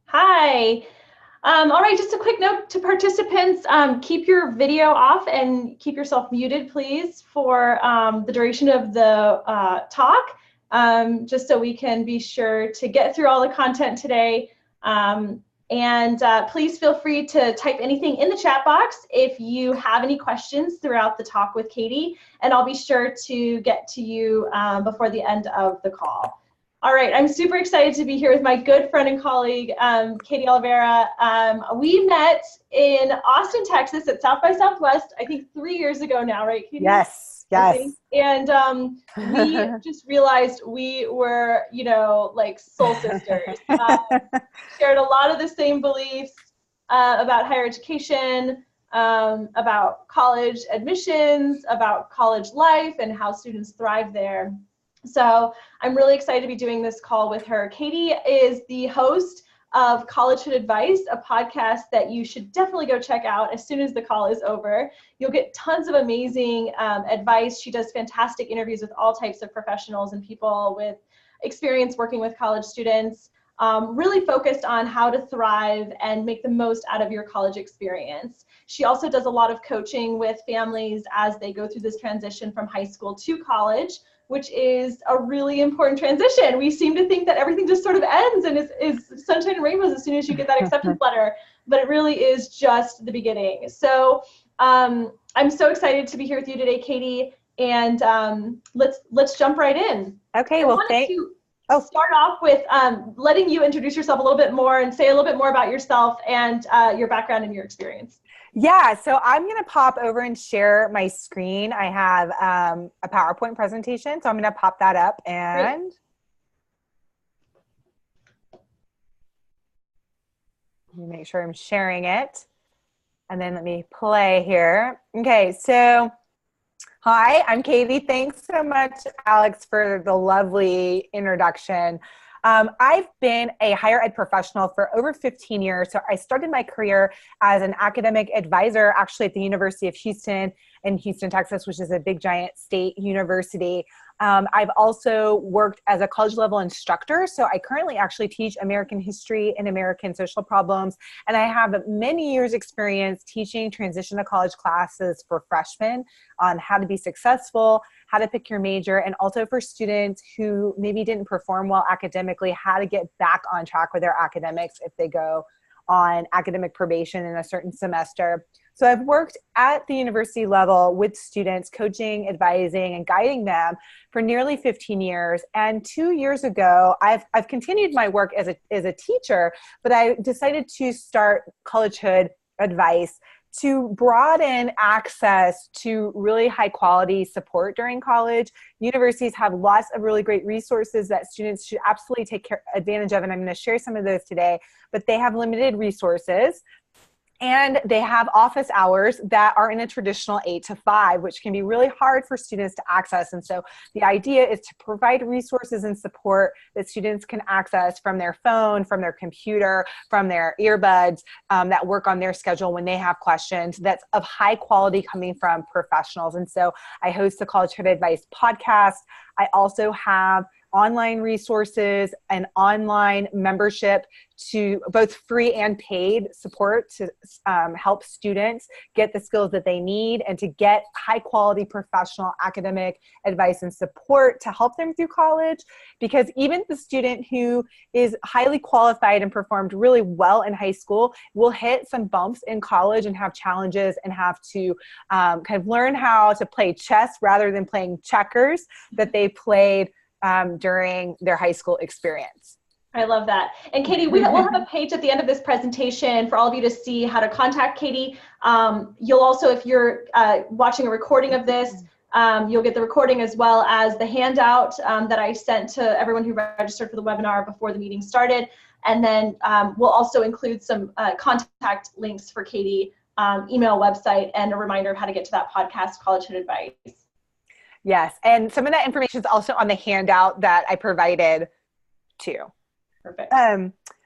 Hi. All right, just a quick note to participants, keep your video off and keep yourself muted, please, for the duration of the talk, just so we can be sure to get through all the content today. And please feel free to type anything in the chat box if you have any questions throughout the talk with Katy, and I'll be sure to get to you before the end of the call. All right, I'm super excited to be here with my good friend and colleague, Katy Oliveira. We met in Austin, Texas at South by Southwest, I think 3 years ago now, right, Katy? Yes. And we just realized we were, like soul sisters. Shared a lot of the same beliefs about higher education, about college admissions, about college life, and how students thrive there. So I'm really excited to be doing this call with her. Katy is the host of Collegehood Advice, a podcast that you should definitely go check out as soon as the call is over. You'll get tons of amazing advice. She does fantastic interviews with all types of professionals and people with experience working with college students, really focused on how to thrive and make the most out of your college experience. She also does a lot of coaching with families as they go through this transition from high school to college, which is a really important transition. We seem to think that everything just sort of ends and is sunshine and rainbows as soon as you get that acceptance letter, but it really is just the beginning. So I'm so excited to be here with you today, Katy, and let's jump right in. Okay, well, Start off with letting you introduce yourself a little bit more and say a little bit more about yourself and your background and your experience. Yeah, so I'm going to pop over and share my screen. I have a PowerPoint presentation, so I'm going to pop that up and let me make sure I'm sharing it. And then let me play here. Okay, so hi, I'm Katy. Thanks so much, Alex, for the lovely introduction. I've been a higher ed professional for over 15 years. So I started my career as an academic advisor, actually at the University of Houston in Houston, Texas, which is a big, giant state university. I've also worked as a college level instructor. So I currently actually teach American history and American social problems. And I have many years experience teaching transition to college classes for freshmen on how to be successful, how to pick your major, and also for students who maybe didn't perform well academically, how to get back on track with their academics if they go on academic probation in a certain semester. So I've worked at the university level with students, coaching, advising, and guiding them for nearly 15 years. And 2 years ago, I've continued my work as a teacher, but I decided to start Collegehood Advice to broaden access to really high quality support during college. Universities have lots of really great resources that students should absolutely take advantage of, and I'm going to share some of those today, but they have limited resources. And they have office hours that are in a traditional 8 to 5, which can be really hard for students to access. And so the idea is to provide resources and support that students can access from their phone, from their computer, from their earbuds, that work on their schedule when they have questions that's of high quality coming from professionals. And so I host the Collegehood Advice podcast. I also have online resources and online membership to both free and paid support to help students get the skills that they need and to get high quality professional academic advice and support to help them through college. Because even the student who is highly qualified and performed really well in high school will hit some bumps in college and have challenges and have to kind of learn how to play chess rather than playing checkers that they played during their high school experience. I love that. And Katy, we'll have a page at the end of this presentation for all of you to see how to contact Katy. You'll also, if you're watching a recording of this, you'll get the recording as well as the handout that I sent to everyone who registered for the webinar before the meeting started. And then we'll also include some contact links for Katy, email, website, and a reminder of how to get to that podcast, Collegehood Advice. Yes, and some of that information is also on the handout that I provided too. Perfect.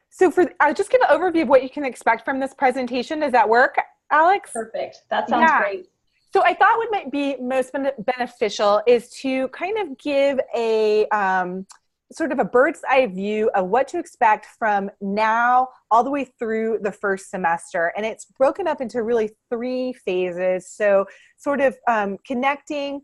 So I'll just give an overview of what you can expect from this presentation. Does that work, Alex? Perfect. That sounds great. So I thought what might be most beneficial is to kind of give a sort of a bird's eye view of what to expect from now all the way through the first semester. And it's broken up into really 3 phases. So sort of connecting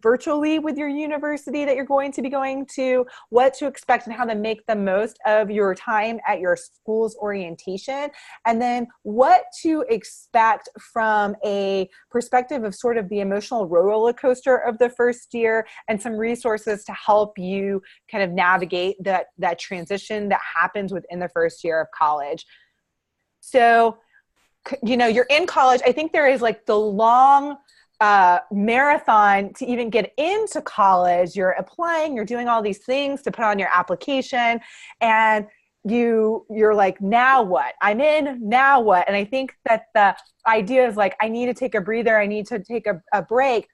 virtually with your university that you're going to be going to, what to expect and how to make the most of your time at your school's orientation, and then what to expect from a perspective of sort of the emotional roller coaster of the first year, and some resources to help you kind of navigate that transition that happens within the first year of college. So, you know, you're in college. I think there is like the long marathon to even get into college. You're applying, you're doing all these things to put on your application, and you're like, now what? I'm in, now what? And I think that the idea is like, I need to take a breather, I need to take a break.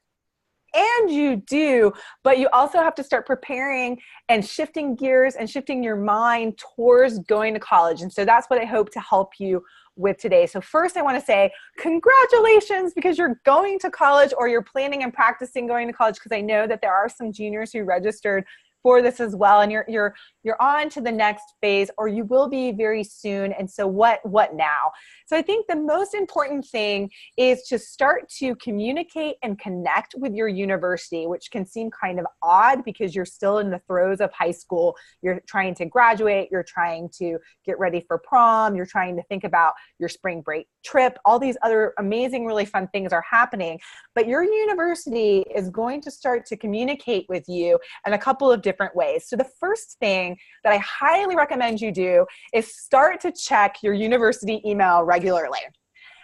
And you do, but you also have to start preparing and shifting gears and shifting your mind towards going to college. And so that's what I hope to help you with today. So first I want to say congratulations, because you're going to college, or you're planning and practicing going to college, because I know that there are some juniors who registered for this as well, and you're on to the next phase, or you will be very soon. And so what now? So I think the most important thing is to start to communicate and connect with your university, which can seem kind of odd because you're still in the throes of high school. You're trying to graduate, you're trying to get ready for prom, you're trying to think about your spring break trip. All these other amazing, really fun things are happening, but your university is going to start to communicate with you in a couple of different ways. So the first thing that I highly recommend you do is start to check your university email regularly.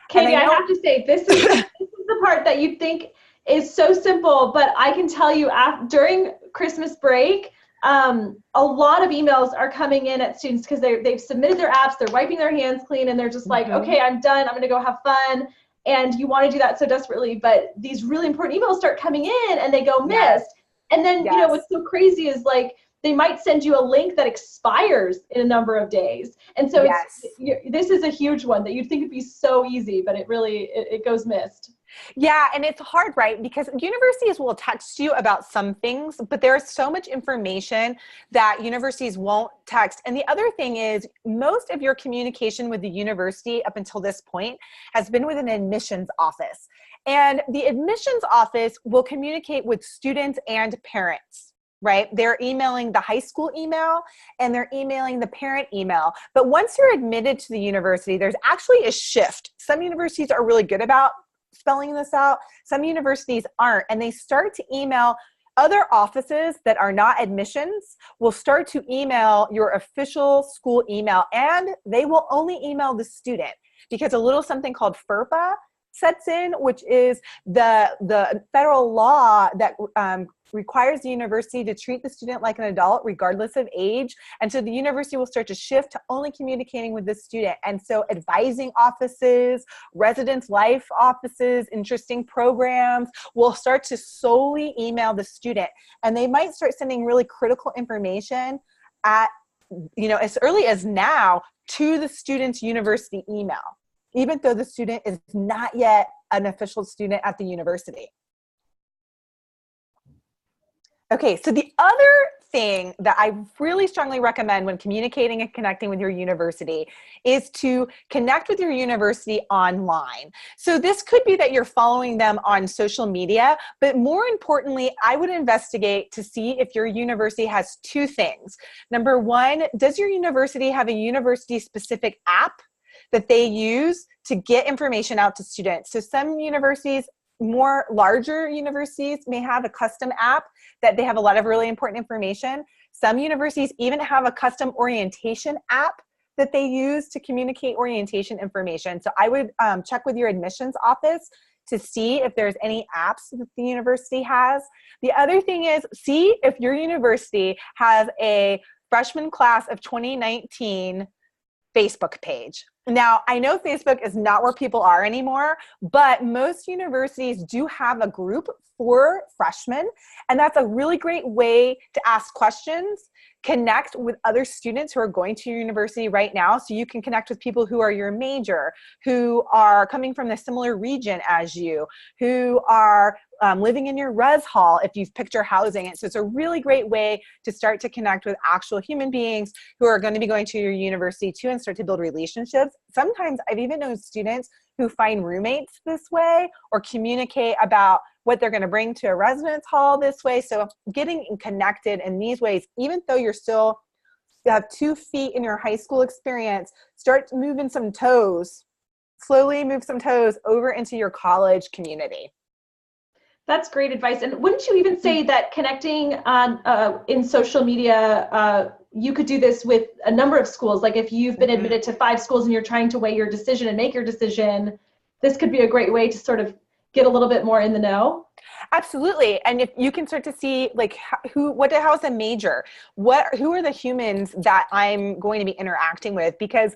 Katy, I have to say, this is the part that you think is so simple, but I can tell you during Christmas break, a lot of emails are coming in at students because they've submitted their apps, they're wiping their hands clean, and they're just like, okay, I'm done, I'm gonna go have fun. And you want to do that so desperately, but these really important emails start coming in and they go missed. Yes. And then, you know, what's so crazy is like, they might send you a link that expires in a number of days. And so this is a huge one that you'd think would be so easy, but it really, it goes missed. Yeah, and it's hard, right? Because universities will text you about some things, but there's so much information that universities won't text. And the other thing is, most of your communication with the university up until this point has been with an admissions office. And the admissions office will communicate with students and parents. Right? They're emailing the high school email and they're emailing the parent email. But once you're admitted to the university, there's actually a shift. Some universities are really good about spelling this out. Some universities aren't. And they start to email other offices that are not admissions, will start to email your official school email, and they will only email the student, because a little something called FERPA sets in, which is the federal law that requires the university to treat the student like an adult regardless of age. And so the university will start to shift to only communicating with the student. And so advising offices, residence life offices, interesting programs will start to solely email the student. And they might start sending really critical information at, you know, as early as now to the student's university email, even though the student is not yet an official student at the university. Okay, so the other thing that I really strongly recommend when communicating and connecting with your university is to connect with your university online. So this could be that you're following them on social media, but more importantly, I would investigate to see if your university has 2 things. Number 1, does your university have a university-specific app that they use to get information out to students? So some universities, more larger universities, may have a custom app that they have a lot of really important information. Some universities even have a custom orientation app that they use to communicate orientation information. So I would check with your admissions office to see if there's any apps that the university has. The other thing is, see if your university has a freshman class of 2019 Facebook page. Now, I know Facebook is not where people are anymore, but most universities do have a group for freshmen, and that's a really great way to ask questions, Connect with other students who are going to your university right now, so you can connect with people who are your major, who are coming from the similar region as you, who are living in your res hall if you've picked your housing. And so it's a really great way to start to connect with actual human beings who are going to be going to your university too, and start to build relationships. Sometimes I've even known students who find roommates this way, or communicate about what they're going to bring to a residence hall this way. So getting connected in these ways, even though you have 2 feet in your high school experience, start moving some toes, slowly move some toes over into your college community. That's great advice. And wouldn't you even say that connecting on in social media, you could do this with a number of schools? Like if you've been admitted to 5 schools and you're trying to weigh your decision and make your decision, this could be a great way to sort of get a little bit more in the know. Absolutely. And if you can start to see like how's the major, who are the humans that I'm going to be interacting with? Because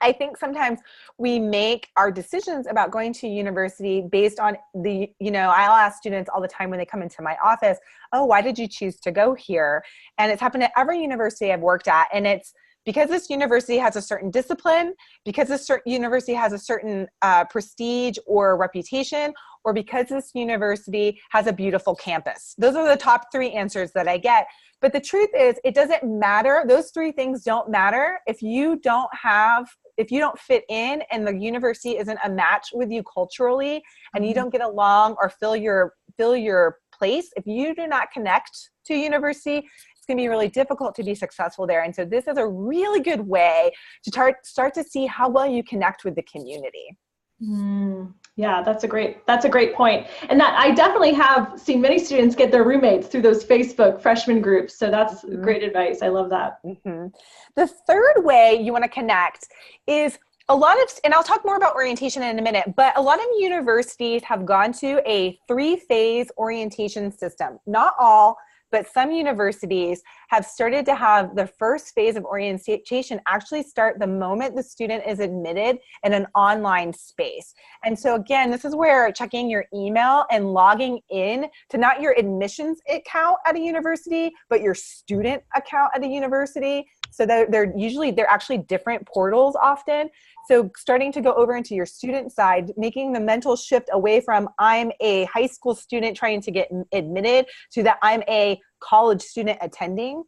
I think sometimes we make our decisions about going to university based on I'll ask students all the time when they come into my office, oh, why did you choose to go here? And it's happened at every university I've worked at. And it's because this university has a certain discipline, because this university has a certain prestige or reputation, or because this university has a beautiful campus. Those are the top 3 answers that I get. But the truth is, it doesn't matter. Those 3 things don't matter if you don't fit in and the university isn't a match with you culturally, and you don't get along or fill your place. If you do not connect to university, it's going to be really difficult to be successful there. And so this is a really good way to start to see how well you connect with the community. Yeah, that's a great point. And that I definitely have seen many students get their roommates through those Facebook freshman groups. So that's great advice. I love that. The third way you want to connect is and I'll talk more about orientation in a minute, but a lot of universities have gone to a 3-phase orientation system. Not all, but some universities have started to have the first phase of orientation actually start the moment the student is admitted in an online space. And so again, this is where checking your email and logging in to not your admissions account at a university, but your student account at a university. So they're actually different portals often. So starting to go over into your student side, making the mental shift away from I'm a high school student trying to get admitted to that I'm a college student attending.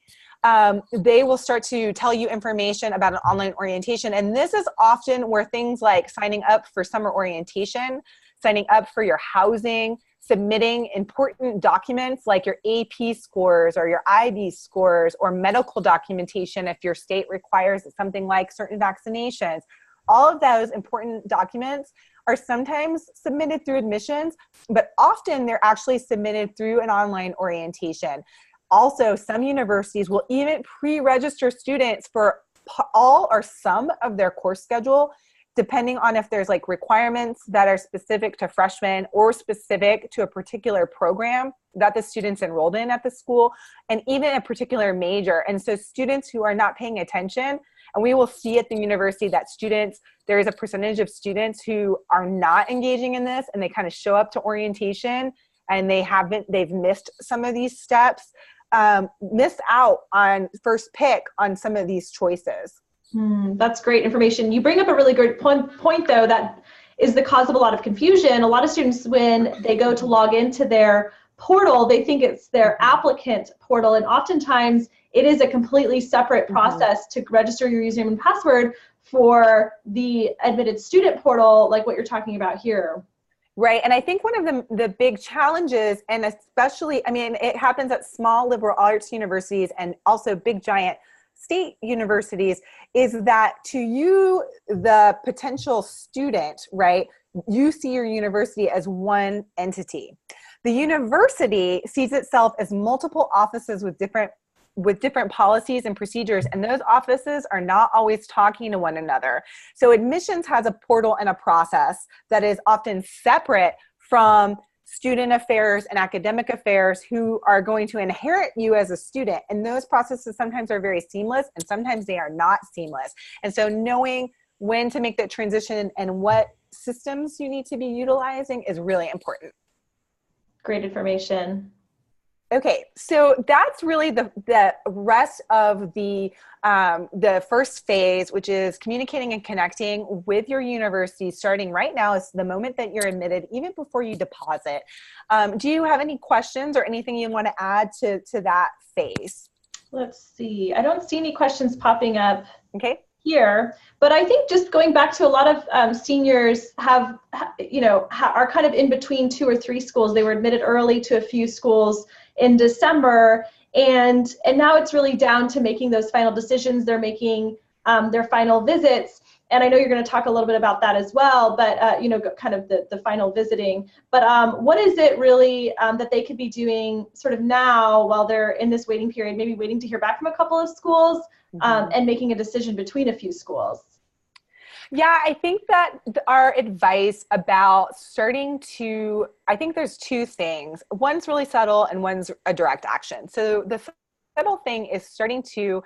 They will start to tell you information about an online orientation. And this is often where things like signing up for summer orientation, signing up for your housing, submitting important documents like your AP scores or your IB scores, or medical documentation if your state requires something like certain vaccinations. All of those important documents are sometimes submitted through admissions, but often they're actually submitted through an online orientation. Also, some universities will even pre-register students for all or some of their course schedule, depending on if there's like requirements that are specific to freshmen or specific to a particular program that the student's enrolled in at the school, and even a particular major. And so students who are not paying attention, and we will see at the university that there is a percentage of students who are not engaging in this, and they kind of show up to orientation and they've missed some of these steps, missed out on first pick on some of these choices. That's great information. You bring up a really good point, though, that is the cause of a lot of confusion. A lot of students, when they go to log into their portal, they think it's their applicant portal, and oftentimes it is a completely separate process to register your username and password for the admitted student portal, like what you're talking about here. Right. And I think one of the big challenges, and especially, it happens at small liberal arts universities and also big giant state universities, is that to you, the potential student, right, you see your university as one entity. The university sees itself as multiple offices with different policies and procedures, and those offices are not always talking to one another. So admissions has a portal and a process that is often separate from student affairs and academic affairs, who are going to inherit you as a student. And those processes sometimes are very seamless, and sometimes they are not seamless. And so knowing when to make that transition and what systems you need to be utilizing is really important. Great information. Okay, so that's really the rest of the first phase, which is communicating and connecting with your university. Starting right now is the moment that you're admitted, even before you deposit. Do you have any questions or anything you want to add to that phase? Let's see. I don't see any questions popping up. Okay. Here, but I think just going back to a lot of seniors are kind of in between 2 or 3 schools. They were admitted early to a few schools in December, and now it's really down to making those final decisions. They're making their final visits, and I know you're going to talk a little bit about that as well, but kind of the final visiting. But what is it really that they could be doing sort of now while they're in this waiting period, maybe waiting to hear back from a couple of schools? And making a decision between a few schools? Yeah, I think that our advice about I think there's 2 things. One's really subtle and one's a direct action. So the subtle thing is starting to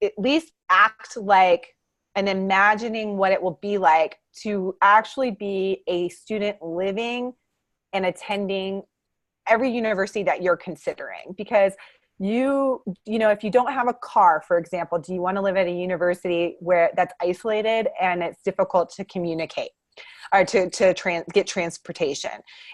at least act like and imagining what it will be like to actually be a student living and attending every university that you're considering. Because if you don't have a car, for example, do you want to live at a university where that's isolated and it's difficult to communicate or to get transportation?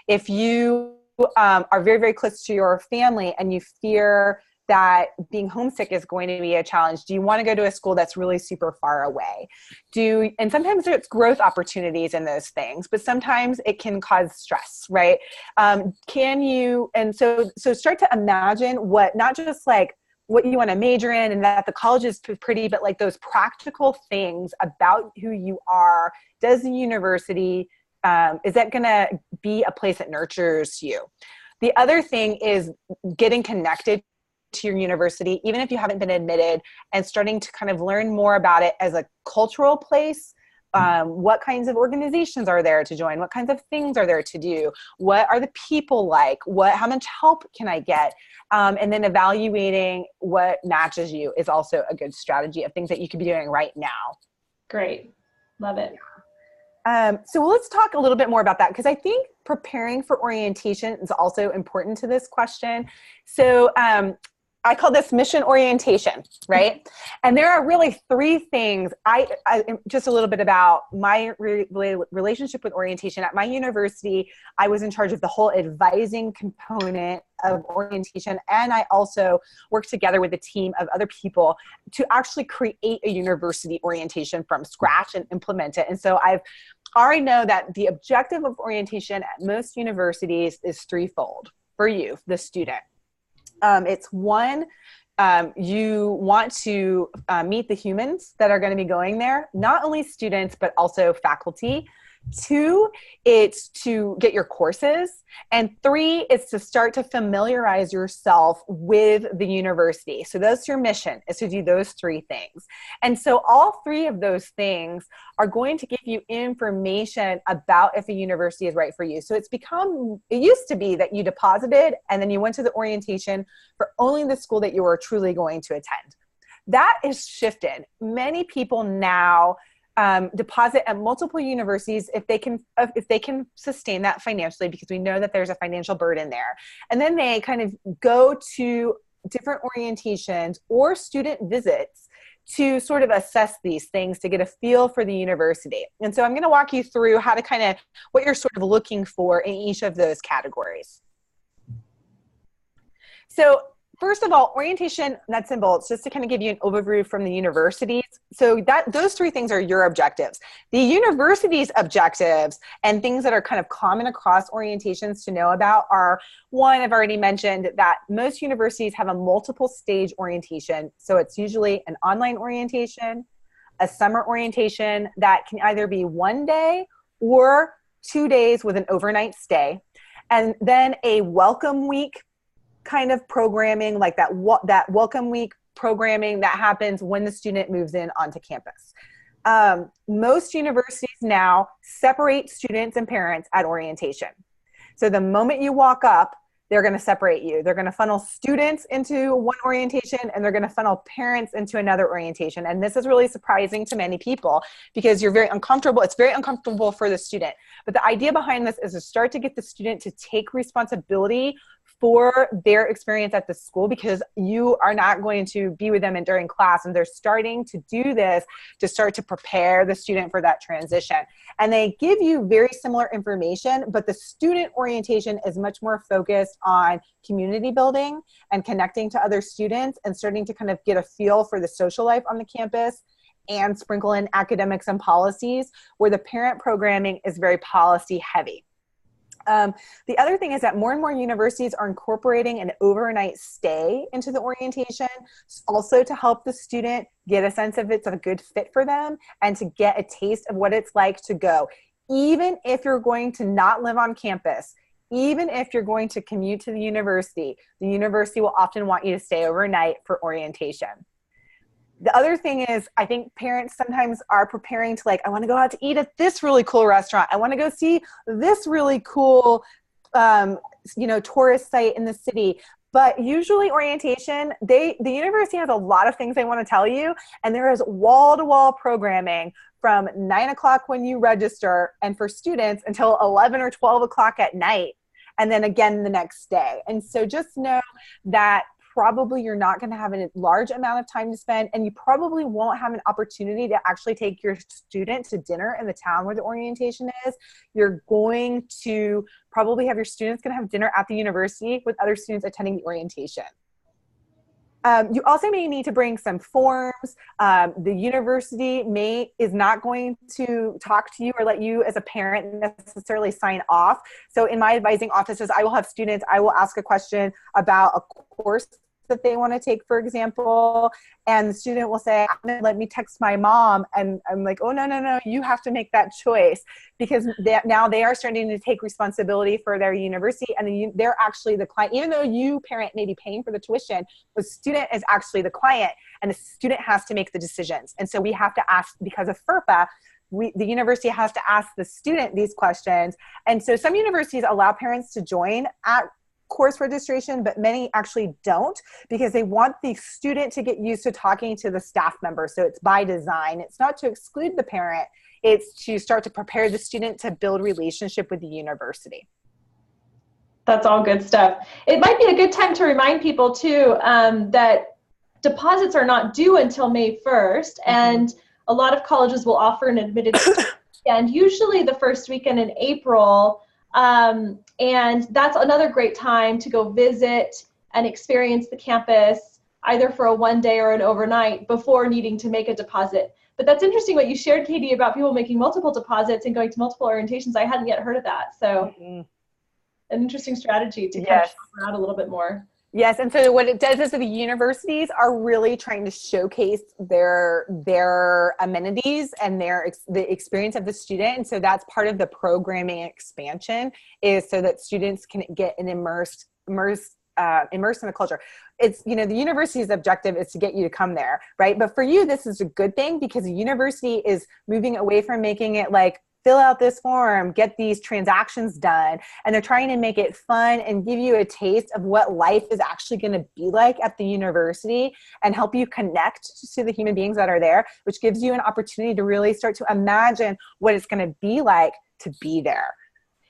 If you are very, very close to your family and you fear that being homesick is going to be a challenge, do you want to go to a school that's really super far away? And sometimes it's growth opportunities in those things, but sometimes it can cause stress, right? So start to imagine not just like what you want to major in and that the college is pretty, but like those practical things about who you are. Does the university, is that going to be a place that nurtures you? The other thing is getting connected to your university, even if you haven't been admitted, and starting to kind of learn more about it as a cultural place. What kinds of organizations are there to join? What kinds of things are there to do? What are the people like? How much help can I get? And then evaluating what matches you is also a good strategy of things that you could be doing right now. Great. Love it. So let's talk a little bit more about that, because I think preparing for orientation is also important to this question. So I call this mission orientation, right? And there are really 3 things. Just a little bit about my relationship with orientation. At my university, I was in charge of the whole advising component of orientation, and I also worked together with a team of other people to actually create a university orientation from scratch and implement it. And so I already know that the objective of orientation at most universities is threefold for you, the student. It's one, you want to meet the humans that are going to be going there, not only students, but also faculty. 2, it's to get your courses. And 3, it's to start to familiarize yourself with the university. So that's your mission, is to do those 3 things. And so all 3 of those things are going to give you information about if a university is right for you. So it used to be that you deposited and then you went to the orientation for only the school that you were truly going to attend. That is shifted. Many people now deposit at multiple universities if they can sustain that financially, because we know that there's a financial burden there. And then they kind of go to different orientations or student visits to sort of assess these things, to get a feel for the university. And so I'm going to walk you through how to what you're sort of looking for in each of those categories. So first of all, orientation, nuts and bolts, just to kind of give you an overview from the universities. So those 3 things are your objectives. The university's objectives and things that are kind of common across orientations to know about are, 1, I've already mentioned that most universities have a multiple stage orientation. So it's usually an online orientation, a summer orientation that can either be 1 day or 2 days with an overnight stay, and then a welcome week kind of programming, like that welcome week programming that happens when the student moves in onto campus. Most universities now separate students and parents at orientation. So the moment you walk up, they're going to separate you. They're going to funnel students into one orientation and they're going to funnel parents into another orientation. And this is really surprising to many people because you're very uncomfortable. It's very uncomfortable for the student. But the idea behind this is to start to get the student to take responsibility for their experience at the school, because you are not going to be with them during class, and they're starting to do this to start to prepare the student for that transition. And they give you very similar information, but the student orientation is much more focused on community building and connecting to other students and starting to kind of get a feel for the social life on the campus, and sprinkle in academics and policies, where the parent programming is very policy heavy. The other thing is that more and more universities are incorporating an overnight stay into the orientation, also to help the student get a sense of it's a good fit for them and to get a taste of what it's like to go. Even if you're going to not live on campus, even if you're going to commute to the university will often want you to stay overnight for orientation. The other thing is, I think parents sometimes are preparing to, like, I want to go out to eat at this really cool restaurant. I want to go see this really cool, tourist site in the city. But usually orientation, the university has a lot of things they want to tell you. And there is wall-to-wall programming from 9 o'clock when you register, and for students until 11 or 12 o'clock at night. And then again the next day. And so just know that probably you're not going to have a large amount of time to spend, and you probably won't have an opportunity to actually take your student to dinner in the town where the orientation is. You're going to probably have your students going to have dinner at the university with other students attending the orientation. You also may need to bring some forms. The university is not going to talk to you or let you as a parent necessarily sign off. So in my advising offices, I will have students, I will ask a question about a course that they want to take, for example, and the student will say, let me text my mom. And I'm like, oh, no, you have to make that choice, because now they are starting to take responsibility for their university, and they're actually the client. Even though you, parent, may be paying for the tuition, the student is actually the client, and the student has to make the decisions. And so we have to ask, because of FERPA, the university has to ask the student these questions. And so some universities allow parents to join at course registration, but many actually don't, because they want the student to get used to talking to the staff member. So it's by design. It's not to exclude the parent. It's to start to prepare the student to build relationship with the university. That's all good stuff. It might be a good time to remind people too that deposits are not due until May 1st, and a lot of colleges will offer an admitted weekend, usually the first weekend in April. And that's another great time to go visit and experience the campus, either for a one day or an overnight, before needing to make a deposit. But that's interesting what you shared, Katie, about people making multiple deposits and going to multiple orientations. I hadn't yet heard of that. So an interesting strategy to kind of shop out a little bit more. Yes, and so what it does is that the universities are really trying to showcase their amenities and the experience of the student. And so that's part of the programming expansion, is so that students can get an immersed in the culture. It's, the university's objective is to get you to come there, right? But for you, this is a good thing, because the university is moving away from making it like, fill out this form, get these transactions done. And they're trying to make it fun and give you a taste of what life is actually going to be like at the university, and help you connect to the human beings that are there, which gives you an opportunity to really start to imagine what it's going to be like to be there.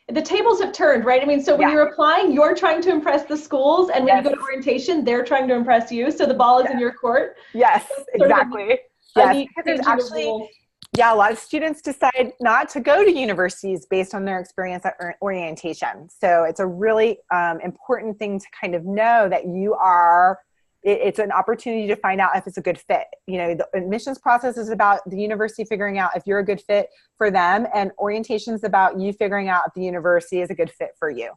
The tables have turned, right? I mean, so when you're applying, you're trying to impress the schools, and when you go to orientation, they're trying to impress you. So the ball is in your court. Yes, exactly. Yes, because there's actually... Yeah, a lot of students decide not to go to universities based on their experience at orientation. So it's a really important thing to kind of know that it's an opportunity to find out if it's a good fit. The admissions process is about the university figuring out if you're a good fit for them, and orientation is about you figuring out if the university is a good fit for you.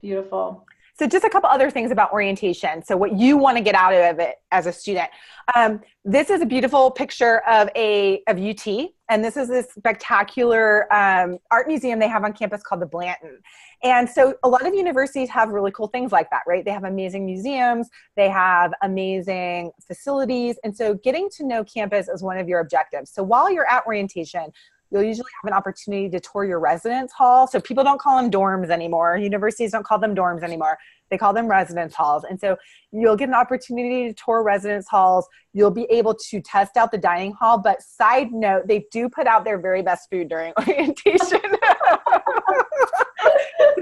Beautiful. So just a couple other things about orientation. So what you want to get out of it as a student. This is a beautiful picture of UT. And this is this spectacular art museum they have on campus called the Blanton. And so a lot of universities have really cool things like that, right? They have amazing museums. They have amazing facilities. And so getting to know campus is one of your objectives. So while you're at orientation, you'll usually have an opportunity to tour your residence hall. So people don't call them dorms anymore. Universities don't call them dorms anymore. They call them residence halls. And so you'll get an opportunity to tour residence halls. You'll be able to test out the dining hall. But side note, they do put out their very best food during orientation.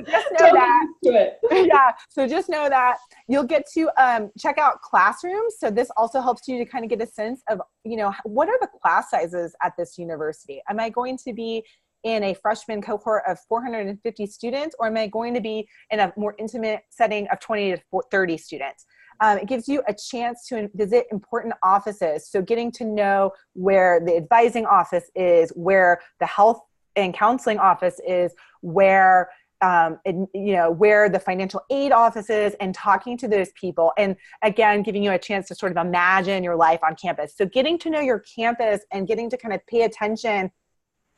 Just know that. Yeah, Yeah. So just know that you'll get to check out classrooms. So this also helps you to kind of get a sense of, what are the class sizes at this university? Am I going to be in a freshman cohort of 450 students, or am I going to be in a more intimate setting of 20 to 30 students? It gives you a chance to visit important offices. So getting to know where the advising office is, where the health and counseling office is, where where the financial aid office is, and talking to those people. And again, giving you a chance to sort of imagine your life on campus. So getting to know your campus and getting to kind of pay attention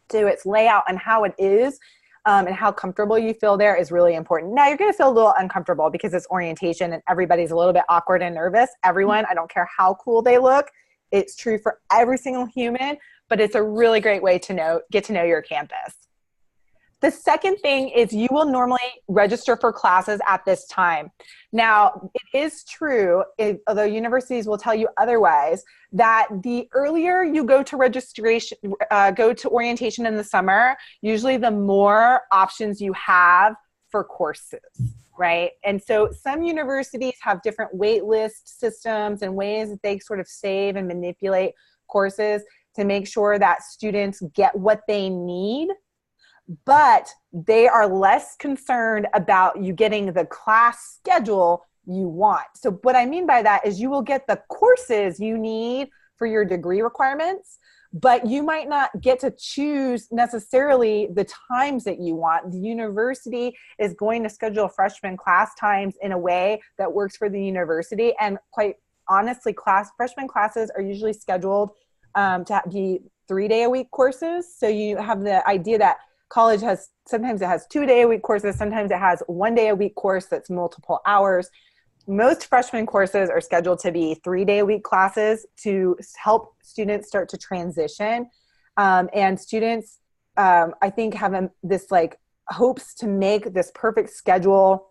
to its layout and how it is, and how comfortable you feel there is really important. Now, you're going to feel a little uncomfortable because it's orientation and everybody's a little bit awkward and nervous. Everyone, I don't care how cool they look. It's true for every single human, but it's a really great way to get to know your campus. The second thing is you will normally register for classes at this time. Now, it is true, although universities will tell you otherwise, that the earlier you go to registration, go to orientation in the summer, usually the more options you have for courses, right? And so some universities have different wait list systems and ways that they sort of save and manipulate courses to make sure that students get what they need, but they are less concerned about you getting the class schedule you want. So what I mean by that is you will get the courses you need for your degree requirements, but you might not get to choose necessarily the times that you want. The university is going to schedule freshman class times in a way that works for the university. And quite honestly, freshman classes are usually scheduled to be 3-day-a-week courses. So you have the idea that college sometimes it has 2-day-a-week courses, sometimes it has 1-day-a-week course that's multiple hours. Most freshman courses are scheduled to be 3-day-a-week classes to help students start to transition. And students, I think, have this hopes to make this perfect schedule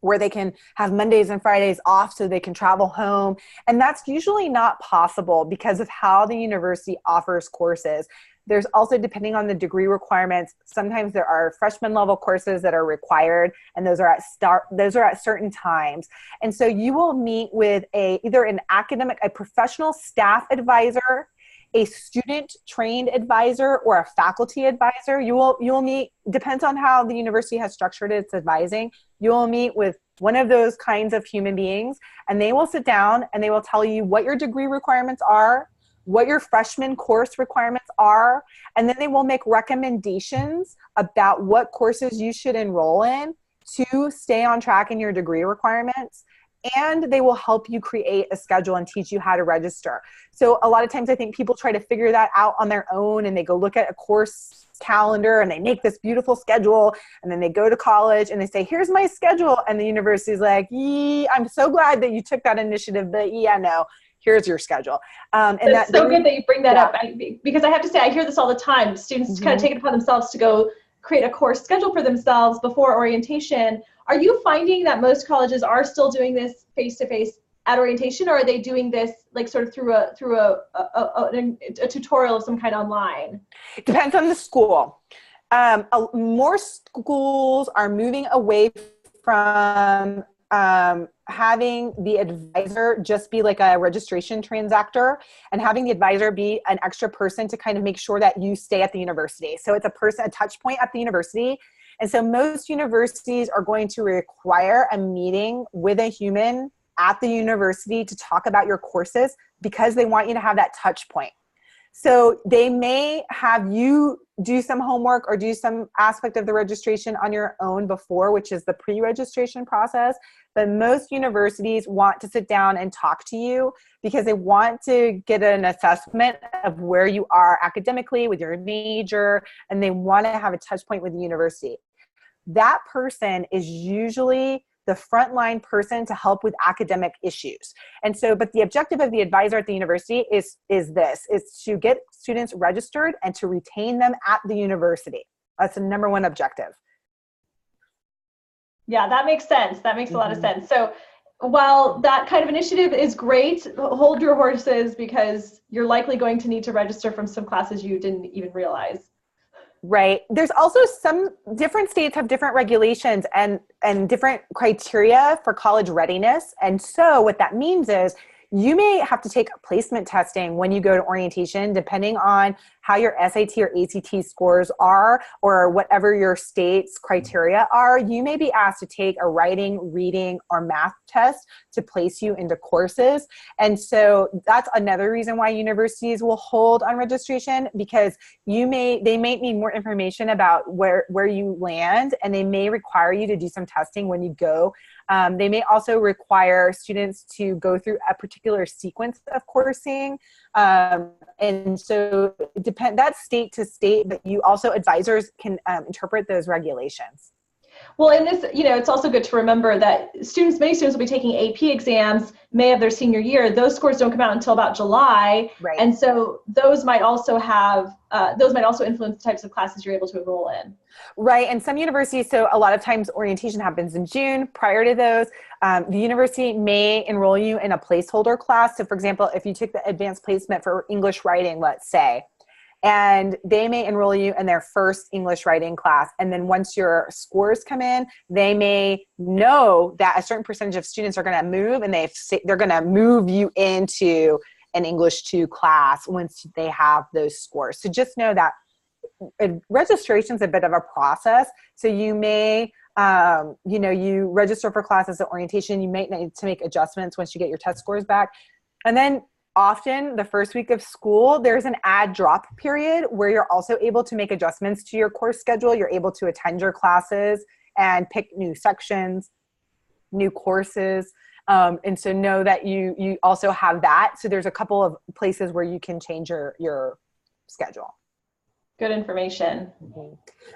where they can have Mondays and Fridays off so they can travel home. And that's usually not possible because of how the university offers courses. There's also, depending on the degree requirements, sometimes there are freshman level courses that are required, and those are at certain times. And so you will meet with either a professional staff advisor, a student trained advisor, or a faculty advisor. You will meet, depends on how the university has structured its advising, you will meet with one of those kinds of human beings, and they will sit down and they will tell you what your degree requirements are, what your freshman course requirements are, and then they will make recommendations about what courses you should enroll in to stay on track in your degree requirements. And they will help you create a schedule and teach you how to register. So a lot of times I think people try to figure that out on their own, and they go look at a course calendar and they make this beautiful schedule, and then they go to college and they say, here's my schedule. And the university's like, I'm so glad that you took that initiative, but no, here's your schedule. And it's so good that you bring that up, because I have to say, I hear this all the time. Students kind of take it upon themselves to go create a course schedule for themselves before orientation. Are you finding that most colleges are still doing this face-to-face at orientation, or are they doing this sort of through a tutorial of some kind online? It depends on the school. More schools are moving away from having the advisor just be like a registration transactor, and having the advisor be an extra person to kind of make sure that you stay at the university. So it's a touch point at the university. And so most universities are going to require a meeting with a human at the university to talk about your courses, because they want you to have that touch point. So they may have you do some homework or do some aspect of the registration on your own before, which is the pre-registration process. But most universities want to sit down and talk to you because they want to get an assessment of where you are academically with your major, and they want to have a touch point with the university. That person is usually the frontline person to help with academic issues. And so, but the objective of the advisor at the university is to get students registered and to retain them at the university. That's the number one objective. Yeah, that makes sense. That makes a lot of sense. So while that kind of initiative is great, hold your horses, because you're likely going to need to register from some classes you didn't even realize. Right. There's also some different states have different regulations and different criteria for college readiness. And so what that means is you may have to take placement testing when you go to orientation, depending on how your SAT or ACT scores are, or whatever your state's criteria are. You may be asked to take a writing, reading, or math test to place you into courses. And so that's another reason why universities will hold on registration, because they may need more information about where you land, and they may require you to do some testing when you go. They may also require students to go through a particular sequence of coursing. And so that's state to state, but you also, advisors can interpret those regulations. Well, in this, it's also good to remember that many students will be taking AP exams May of their senior year. Those scores don't come out until about July. Right. And so those might also influence the types of classes you're able to enroll in. Right. And some universities, so a lot of times orientation happens in June. Prior to those, the university may enroll you in a placeholder class. So for example, if you took the advanced placement for English writing, let's say, and they may enroll you in their first English writing class. And then once your scores come in, they may know that a certain percentage of students are going to move, and they're going to move you into an English 2 class once they have those scores. So just know that registration is a bit of a process. So you may, you register for classes at orientation. You may need to make adjustments once you get your test scores back. And then often the first week of school, there's an add drop period where you're also able to make adjustments to your course schedule. You're able to attend your classes and pick new sections, new courses. And so know that you also have that. So there's a couple of places where you can change your schedule. Good information. Mm-hmm.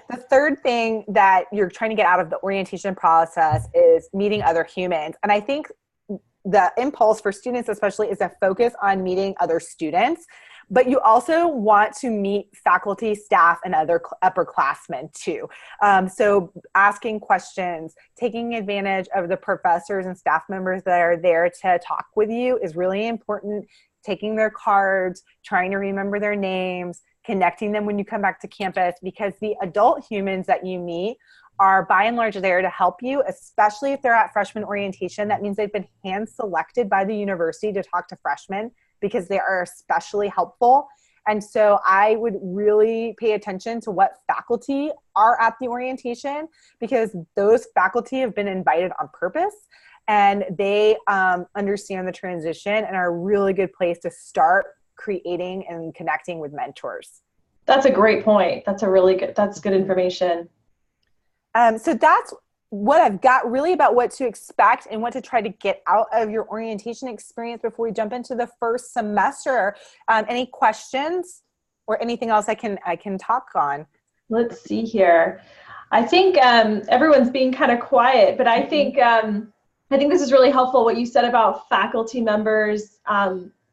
The third thing that you're trying to get out of the orientation process is meeting other humans. And I think the impulse for students especially is to focus on meeting other students, but you also want to meet faculty, staff, and other upperclassmen too. So asking questions, taking advantage of the professors and staff members that are there to talk with you is really important. Taking their cards, trying to remember their names, connecting them when you come back to campus, because the adult humans that you meet are by and large there to help you, especially if they're at freshman orientation. That means they've been hand selected by the university to talk to freshmen because they are especially helpful. And so I would really pay attention to what faculty are at the orientation, because those faculty have been invited on purpose, and they understand the transition and are a really good place to start creating and connecting with mentors. That's a great point. That's good information. So that's what I've got really about what to expect and what to try to get out of your orientation experience before we jump into the first semester. Any questions or anything else I can talk on? Let's see here. I think everyone's being kind of quiet, but I think this is really helpful what you said about faculty members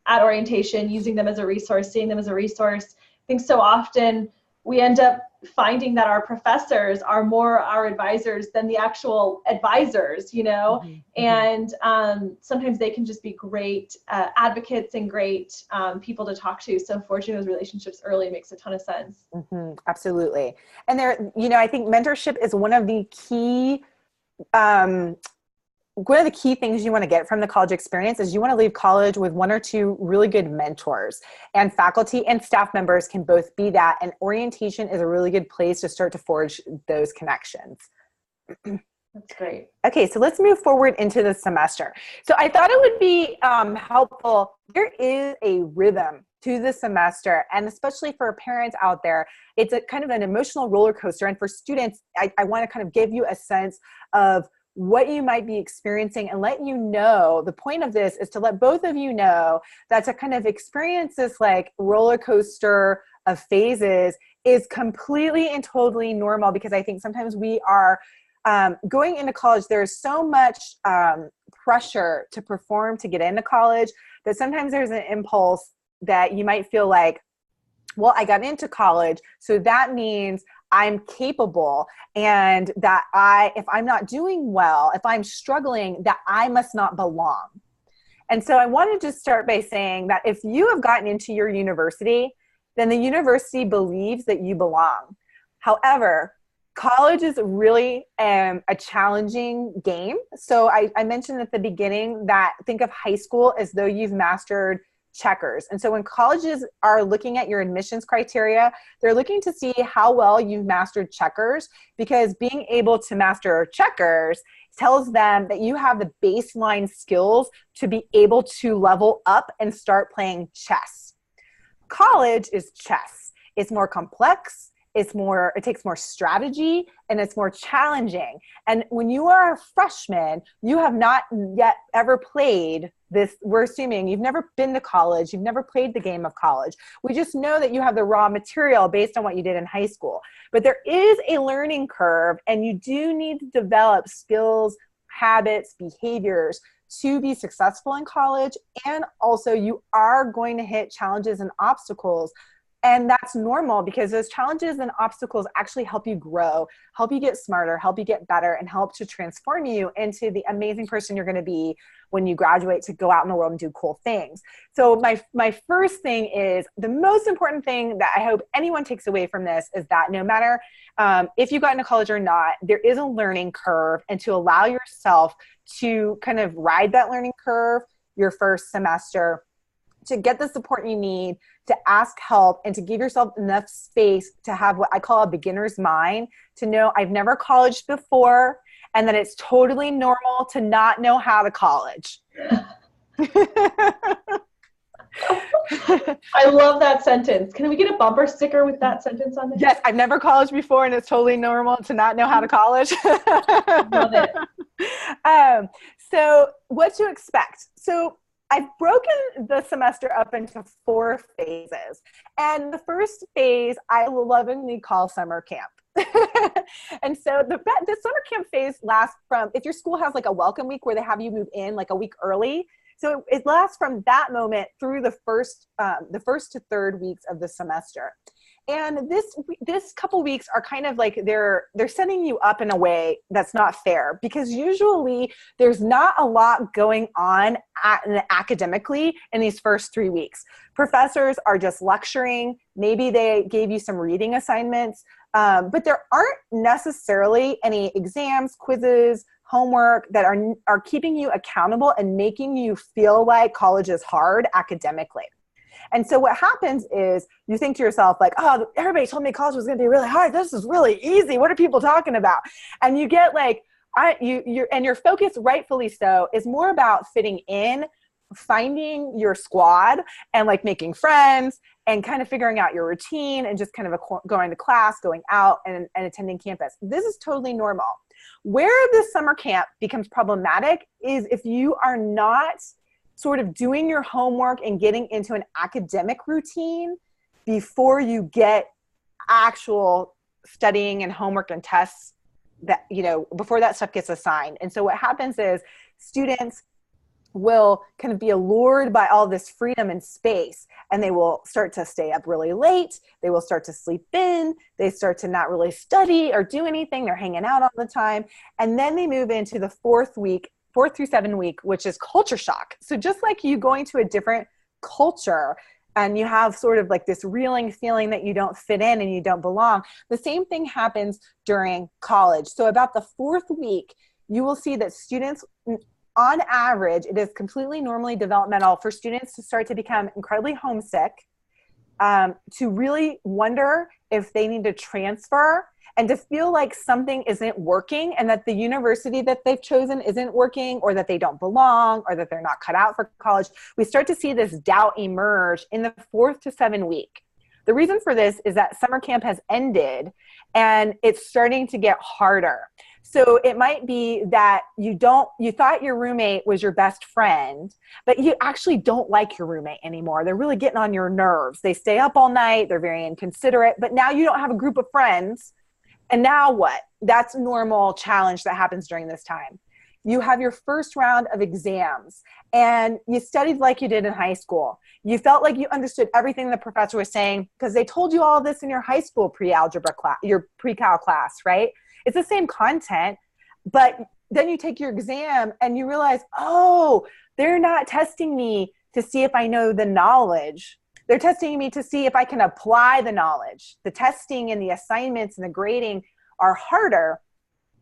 at orientation, using them as a resource, seeing them as a resource. I think so often we end up finding that our professors are more our advisors than the actual advisors, Mm-hmm. And sometimes they can just be great advocates and great people to talk to. So forging those relationships early makes a ton of sense. Mm-hmm. Absolutely. And I think mentorship is one of the key things you want to get from the college experience is you want to leave college with one or two really good mentors, and faculty and staff members can both be that. And orientation is a really good place to start to forge those connections. That's great. Okay, so let's move forward into the semester. So I thought it would be helpful. There is a rhythm to the semester, and especially for parents out there, it's a kind of an emotional roller coaster. And for students, I want to kind of give you a sense of what you might be experiencing and let you know. The point of this is to let both of you know that to kind of experience this like roller coaster of phases is completely and totally normal, because I think sometimes we are going into college, there's so much pressure to perform to get into college that sometimes there's an impulse that you might feel like, well, I got into college, so that means I'm capable, and that if I'm not doing well, if I'm struggling, that I must not belong. And so I wanted to start by saying that if you have gotten into your university, then the university believes that you belong. However, college is really a challenging game. So I mentioned at the beginning that think of high school as though you've mastered checkers. And so when colleges are looking at your admissions criteria, they're looking to see how well you've mastered checkers, because being able to master checkers tells them that you have the baseline skills to be able to level up and start playing chess. College is chess. It's more complex. It takes more strategy, and it's more challenging. And when you are a freshman, you have not yet ever played this. We're assuming you've never been to college. You've never played the game of college. We just know that you have the raw material based on what you did in high school. But there is a learning curve, and you do need to develop skills, habits, behaviors to be successful in college. And also you are going to hit challenges and obstacles. And that's normal, because those challenges and obstacles actually help you grow, help you get smarter, help you get better, and help to transform you into the amazing person you're going to be when you graduate to go out in the world and do cool things. So my first thing is, the most important thing that I hope anyone takes away from this is that no matter if you got into college or not, there is a learning curve, and to allow yourself to kind of ride that learning curve your first semester, to get the support you need, to ask help, and to give yourself enough space to have what I call a beginner's mind, to know I've never colleged before, and that it's totally normal to not know how to college. I love that sentence. Can we get a bumper sticker with that sentence on it? Yes, I've never colleged before, and it's totally normal to not know how to college. Love it. So what to expect. So I've broken the semester up into 4 phases. And the first phase I lovingly call summer camp. And so the summer camp phase lasts from, if your school has like a welcome week where they have you move in like a week early, so it lasts from that moment through the first to third weeks of the semester. And this couple weeks are kind of like they're setting you up in a way that's not fair, because usually there's not a lot going on academically in these first 3 weeks. Professors are just lecturing. Maybe they gave you some reading assignments, but there aren't necessarily any exams, quizzes, homework that are keeping you accountable and making you feel like college is hard academically. And so what happens is you think to yourself like, oh, everybody told me college was going to be really hard. This is really easy. What are people talking about? And you get like, your focus, rightfully so, is more about fitting in, finding your squad, and like making friends, and kind of figuring out your routine, and just kind of going to class, going out, and attending campus. This is totally normal. Where the summer camp becomes problematic is if you are not sort of doing your homework and getting into an academic routine before you get actual studying and homework and tests, that, before that stuff gets assigned. And so what happens is students will kind of be allured by all this freedom and space, and they will start to stay up really late. They will start to sleep in. They start to not really study or do anything. They're hanging out all the time. And then they move into the 4th through 7th week, which is culture shock. So just like you going to a different culture and you have sort of like this reeling feeling that you don't fit in and you don't belong, the same thing happens during college. So about the 4th week, you will see that students, on average, it is completely normally developmental for students to start to become incredibly homesick, to really wonder if they need to transfer, and to feel like something isn't working, and that the university that they've chosen isn't working, or that they don't belong, or that they're not cut out for college. We start to see this doubt emerge in the 4th to 7th week. The reason for this is that summer camp has ended and it's starting to get harder. So it might be that you thought your roommate was your best friend, but you actually don't like your roommate anymore. They're really getting on your nerves. They stay up all night. They're very inconsiderate, but now you don't have a group of friends. And now what? That's a normal challenge that happens during this time. You have your first round of exams and you studied like you did in high school. You felt like you understood everything the professor was saying because they told you all this in your high school pre-algebra class, your pre-cal class, right? It's the same content, but then you take your exam and you realize, oh, they're not testing me to see if I know the knowledge. They're testing me to see if I can apply the knowledge. The testing and the assignments and the grading are harder,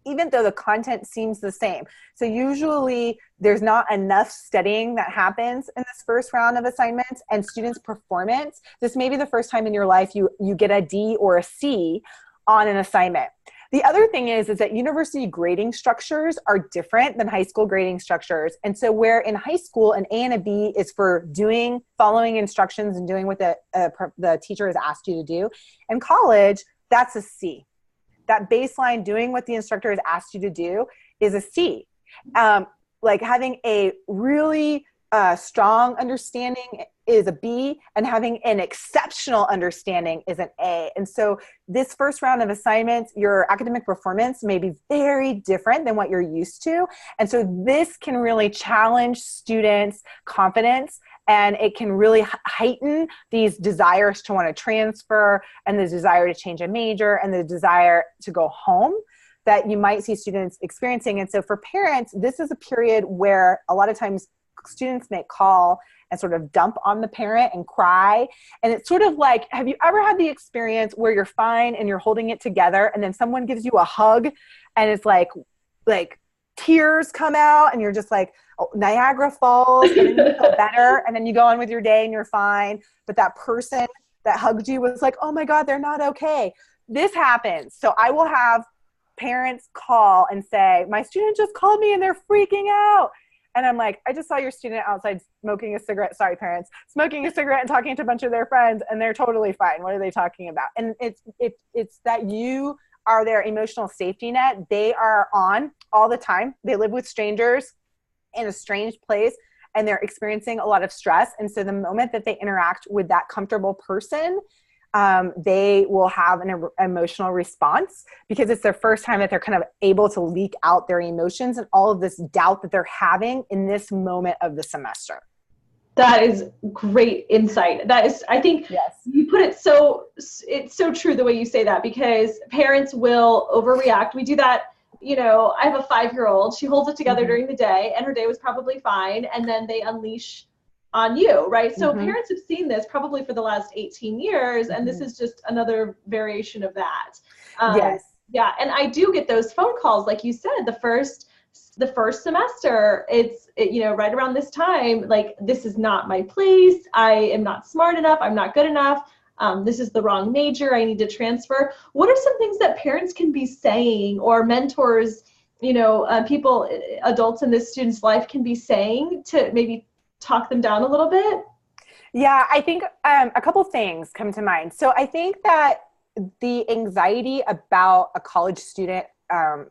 even though the content seems the same. So usually there's not enough studying that happens in this first round of assignments, and students' performance, this may be the first time in your life you get a D or a C on an assignment. The other thing is that university grading structures are different than high school grading structures. And so where in high school an A and a B is for following instructions and doing what the teacher has asked you to do, in college, that's a C. That baseline, doing what the instructor has asked you to do, is a C. Like having a really strong understanding is a B, and having an exceptional understanding is an A. And so this first round of assignments, your academic performance may be very different than what you're used to. And so this can really challenge students' confidence, and it can really heighten these desires to want to transfer, and the desire to change a major, and the desire to go home that you might see students experiencing. And so for parents, this is a period where a lot of times students may call and sort of dump on the parent and cry. And it's sort of like, have you ever had the experience where you're fine and you're holding it together, and then someone gives you a hug and it's like tears come out, and you're just like, oh, Niagara Falls, and then you feel better, and then you go on with your day and you're fine. But that person that hugged you was like, oh my God, they're not okay. This happens. So I will have parents call and say, my student just called me and they're freaking out. And I'm like, I just saw your student outside smoking a cigarette. Sorry, parents, smoking a cigarette and talking to a bunch of their friends, and they're totally fine. What are they talking about? And it's that you are their emotional safety net. They are on all the time. They live with strangers in a strange place, and they're experiencing a lot of stress. And so the moment that they interact with that comfortable person, they will have an emotional response, because it's their first time that they're kind of able to leak out their emotions and all of this doubt that they're having in this moment of the semester. That is great insight. That is, I think, yes, you put it it's so true the way you say that, because parents will overreact. We do that. You know, I have a 5-year-old. She holds it together during the day, and her day was probably fine. And then they unleash on you, right? So parents have seen this probably for the last 18 years, and this is just another variation of that. Yes. Yeah, and I do get those phone calls, like you said, the first semester, it's right around this time, like, this is not my place. I am not smart enough. I'm not good enough. This is the wrong major. I need to transfer. What are some things that parents can be saying, or mentors, people, adults in this student's life can be saying to maybe talk them down a little bit? Yeah, I think a couple things come to mind. So I think that the anxiety about a college student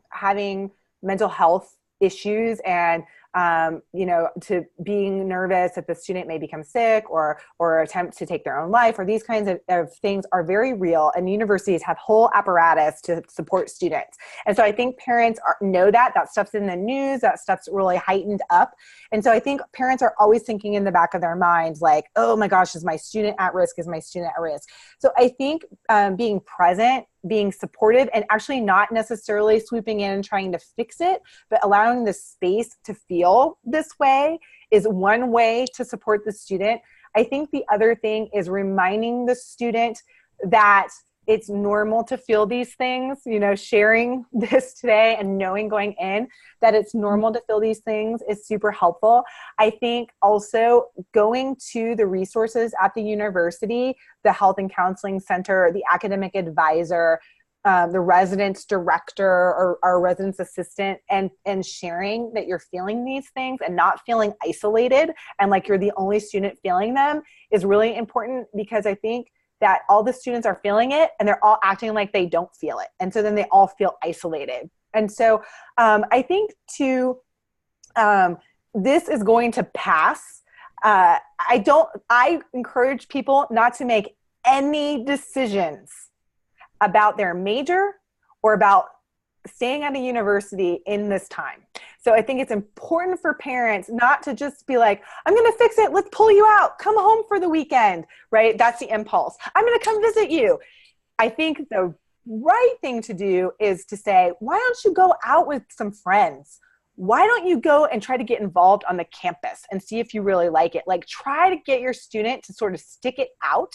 having mental health issues, and to being nervous that the student may become sick or attempt to take their own life, or these kinds of things are very real, and universities have whole apparatus to support students. And so I think parents know that stuff's in the news, that stuff's really heightened up. And so I think parents are always thinking in the back of their minds, like, oh my gosh, is my student at risk? Is my student at risk? So I think being present, being supportive, and actually not necessarily swooping in and trying to fix it, but allowing the space to feel this way is one way to support the student. I think the other thing is reminding the student that it's normal to feel these things, sharing this today and knowing going in that it's normal to feel these things is super helpful. I think also going to the resources at the university, the health and counseling center, the academic advisor, the residence director or our residence assistant, and sharing that you're feeling these things and not feeling isolated and like you're the only student feeling them is really important, because I think that all the students are feeling it and they're all acting like they don't feel it. And so then they all feel isolated. And so I think this is going to pass. I encourage people not to make any decisions about their major or about staying at a university in this time. So I think it's important for parents not to just be like, I'm going to fix it. Let's pull you out. Come home for the weekend, right? That's the impulse. I'm going to come visit you. I think the right thing to do is to say, why don't you go out with some friends? why don't you go and try to get involved on the campus and see if you really like it? Like, try to get your student to sort of stick it out,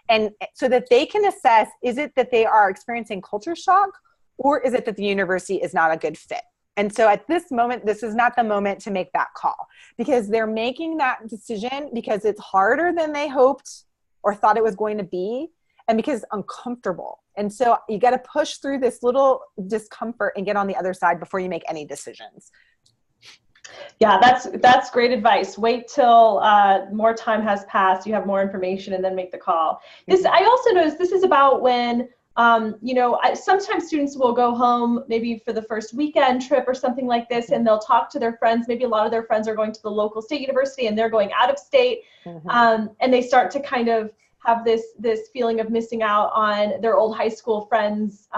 and so that they can assess, is it that they are experiencing culture shock, or is it that the university is not a good fit? And so at this moment, this is not the moment to make that call, because they're making that decision because it's harder than they hoped or thought it was going to be, and because it's uncomfortable. And so you got to push through this little discomfort and get on the other side before you make any decisions. Yeah, that's great advice. Wait till more time has passed, you have more information, and then make the call. I also noticed this is about when, sometimes students will go home maybe for the first weekend trip or something like this, and they'll talk to their friends. Maybe a lot of their friends are going to the local state university and they're going out of state, and they start to kind of have this feeling of missing out on their old high school friends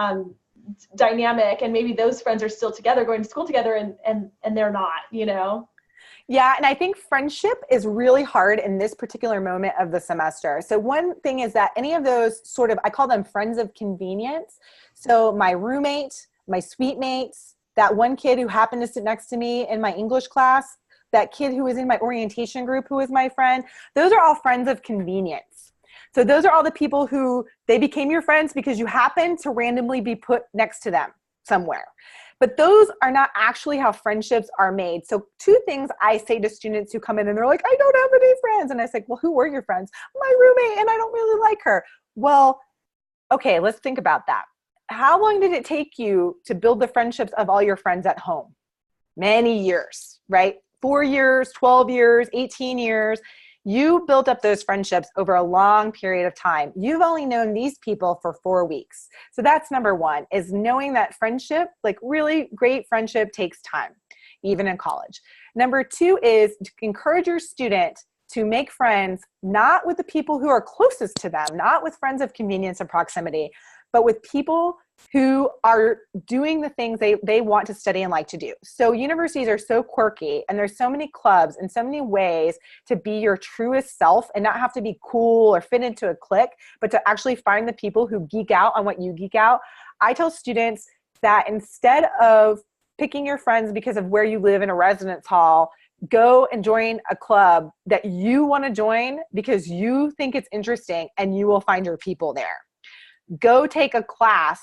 dynamic, and maybe those friends are still together, going to school together, and they're not, Yeah, and I think friendship is really hard in this particular moment of the semester. So one thing is that any of those sort of, I call them friends of convenience. So my roommate, my suite mates, that one kid who happened to sit next to me in my English class, that kid who was in my orientation group who was my friend, those are all friends of convenience. So those are all the people who they became your friends because you happened to randomly be put next to them somewhere. But those are not actually how friendships are made. So two things I say to students who come in and they're like, I don't have any friends. And I say, well, who were your friends? My roommate, and I don't really like her. Well, okay, let's think about that. How long did it take you to build the friendships of all your friends at home? Many years, right? 4 years, 12 years, 18 years. You built up those friendships over a long period of time. You've only known these people for 4 weeks. So that's number one, is knowing that friendship, like really great friendship, takes time, even in college. Number two is to encourage your student to make friends, not with the people who are closest to them, not with friends of convenience and proximity, but with people who are doing the things they want to study and like to do. So universities are so quirky, and there's so many clubs and so many ways to be your truest self and not have to be cool or fit into a clique, but to actually find the people who geek out on what you geek out. I tell students that instead of picking your friends because of where you live in a residence hall, go and join a club that you want to join because you think it's interesting, and you will find your people there. Go take a class,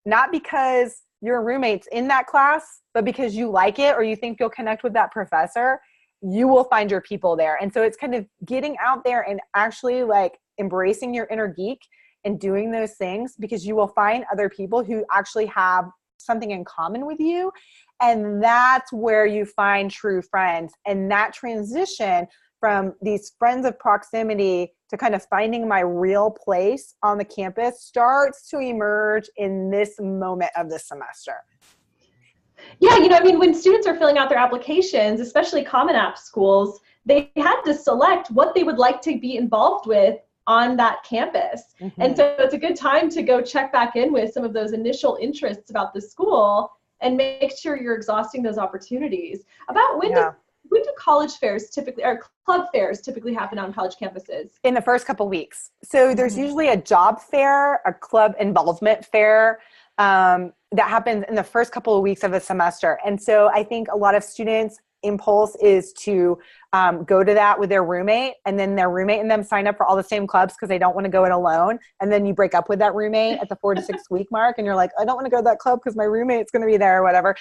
not because your roommate's in that class, but because you like it or you think you'll connect with that professor. You will find your people there. And so it's kind of getting out there and actually like embracing your inner geek and doing those things, because you will find other people who actually have something in common with you. And that's where you find true friends. And that transition from these friends of proximity to kind of finding my real place on the campus starts to emerge in this moment of the semester. Yeah, when students are filling out their applications, especially Common App schools, they had to select what they would like to be involved with on that campus. And so it's a good time to go check back in with some of those initial interests about the school and make sure you're exhausting those opportunities. About when do college fairs typically, or club fairs typically happen on college campuses? In the first couple weeks. So there's usually a job fair, a club involvement fair that happens in the first couple of weeks of a semester. And so I think a lot of students' impulse is to go to that with their roommate, and then their roommate and them sign up for all the same clubs because they don't want to go it alone. And then you break up with that roommate at the 4 to 6 week mark, and you're like, I don't want to go to that club because my roommate's going to be there or whatever.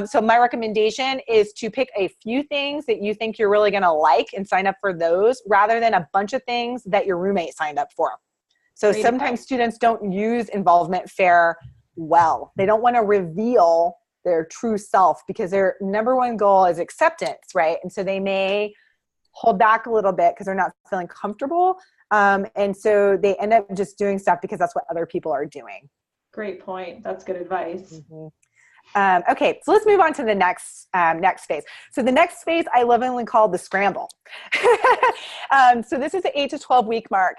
So my recommendation is to pick a few things that you think you're really going to like and sign up for those, rather than a bunch of things that your roommate signed up for. So sometimes students don't use involvement fair well. They don't want to reveal their true self because their number one goal is acceptance, right? And so they may hold back a little bit because they're not feeling comfortable. And so they end up just doing stuff because that's what other people are doing. Great point. That's good advice. Okay, so let's move on to the next phase. So the next phase I lovingly call the scramble. So this is the 8 to 12 week mark.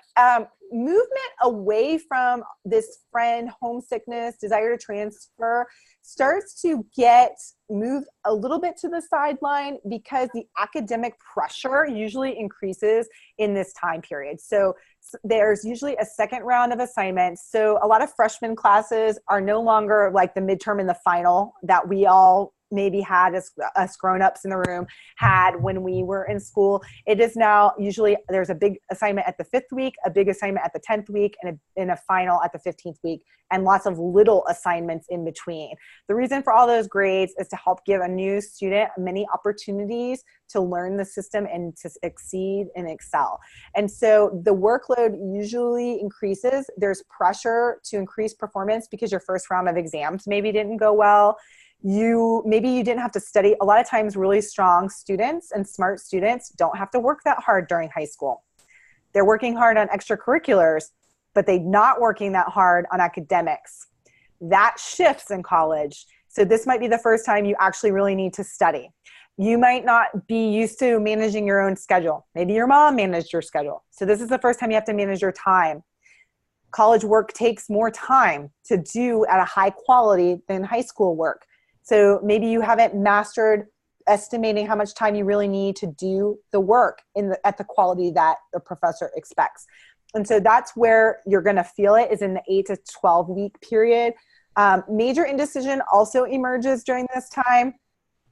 Movement away from this friend homesickness, desire to transfer, starts to get moved a little bit to the sideline because the academic pressure usually increases in this time period. So there's usually a second round of assignments. So a lot of freshman classes are no longer like the midterm and the final that we all maybe had as us grown-ups in the room had when we were in school. It is now usually there's a big assignment at the 5th week, a big assignment at the 10th week, and a final at the 15th week, and lots of little assignments in between. The reason for all those grades is to help give a new student many opportunities to learn the system and to exceed and excel. And so the workload usually increases. There's pressure to increase performance because your first round of exams maybe didn't go well. Maybe you didn't have to study. A lot of times really strong students and smart students don't have to work that hard during high school. They're working hard on extracurriculars, but they're not working that hard on academics. That shifts in college. So this might be the first time you actually really need to study. You might not be used to managing your own schedule. Maybe your mom managed your schedule. So this is the first time you have to manage your time. College work takes more time to do at a high quality than high school work. So maybe you haven't mastered estimating how much time you really need to do the work at the quality that the professor expects. And so that's where you're going to feel it, is in the 8 to 12 week period. Major indecision also emerges during this time.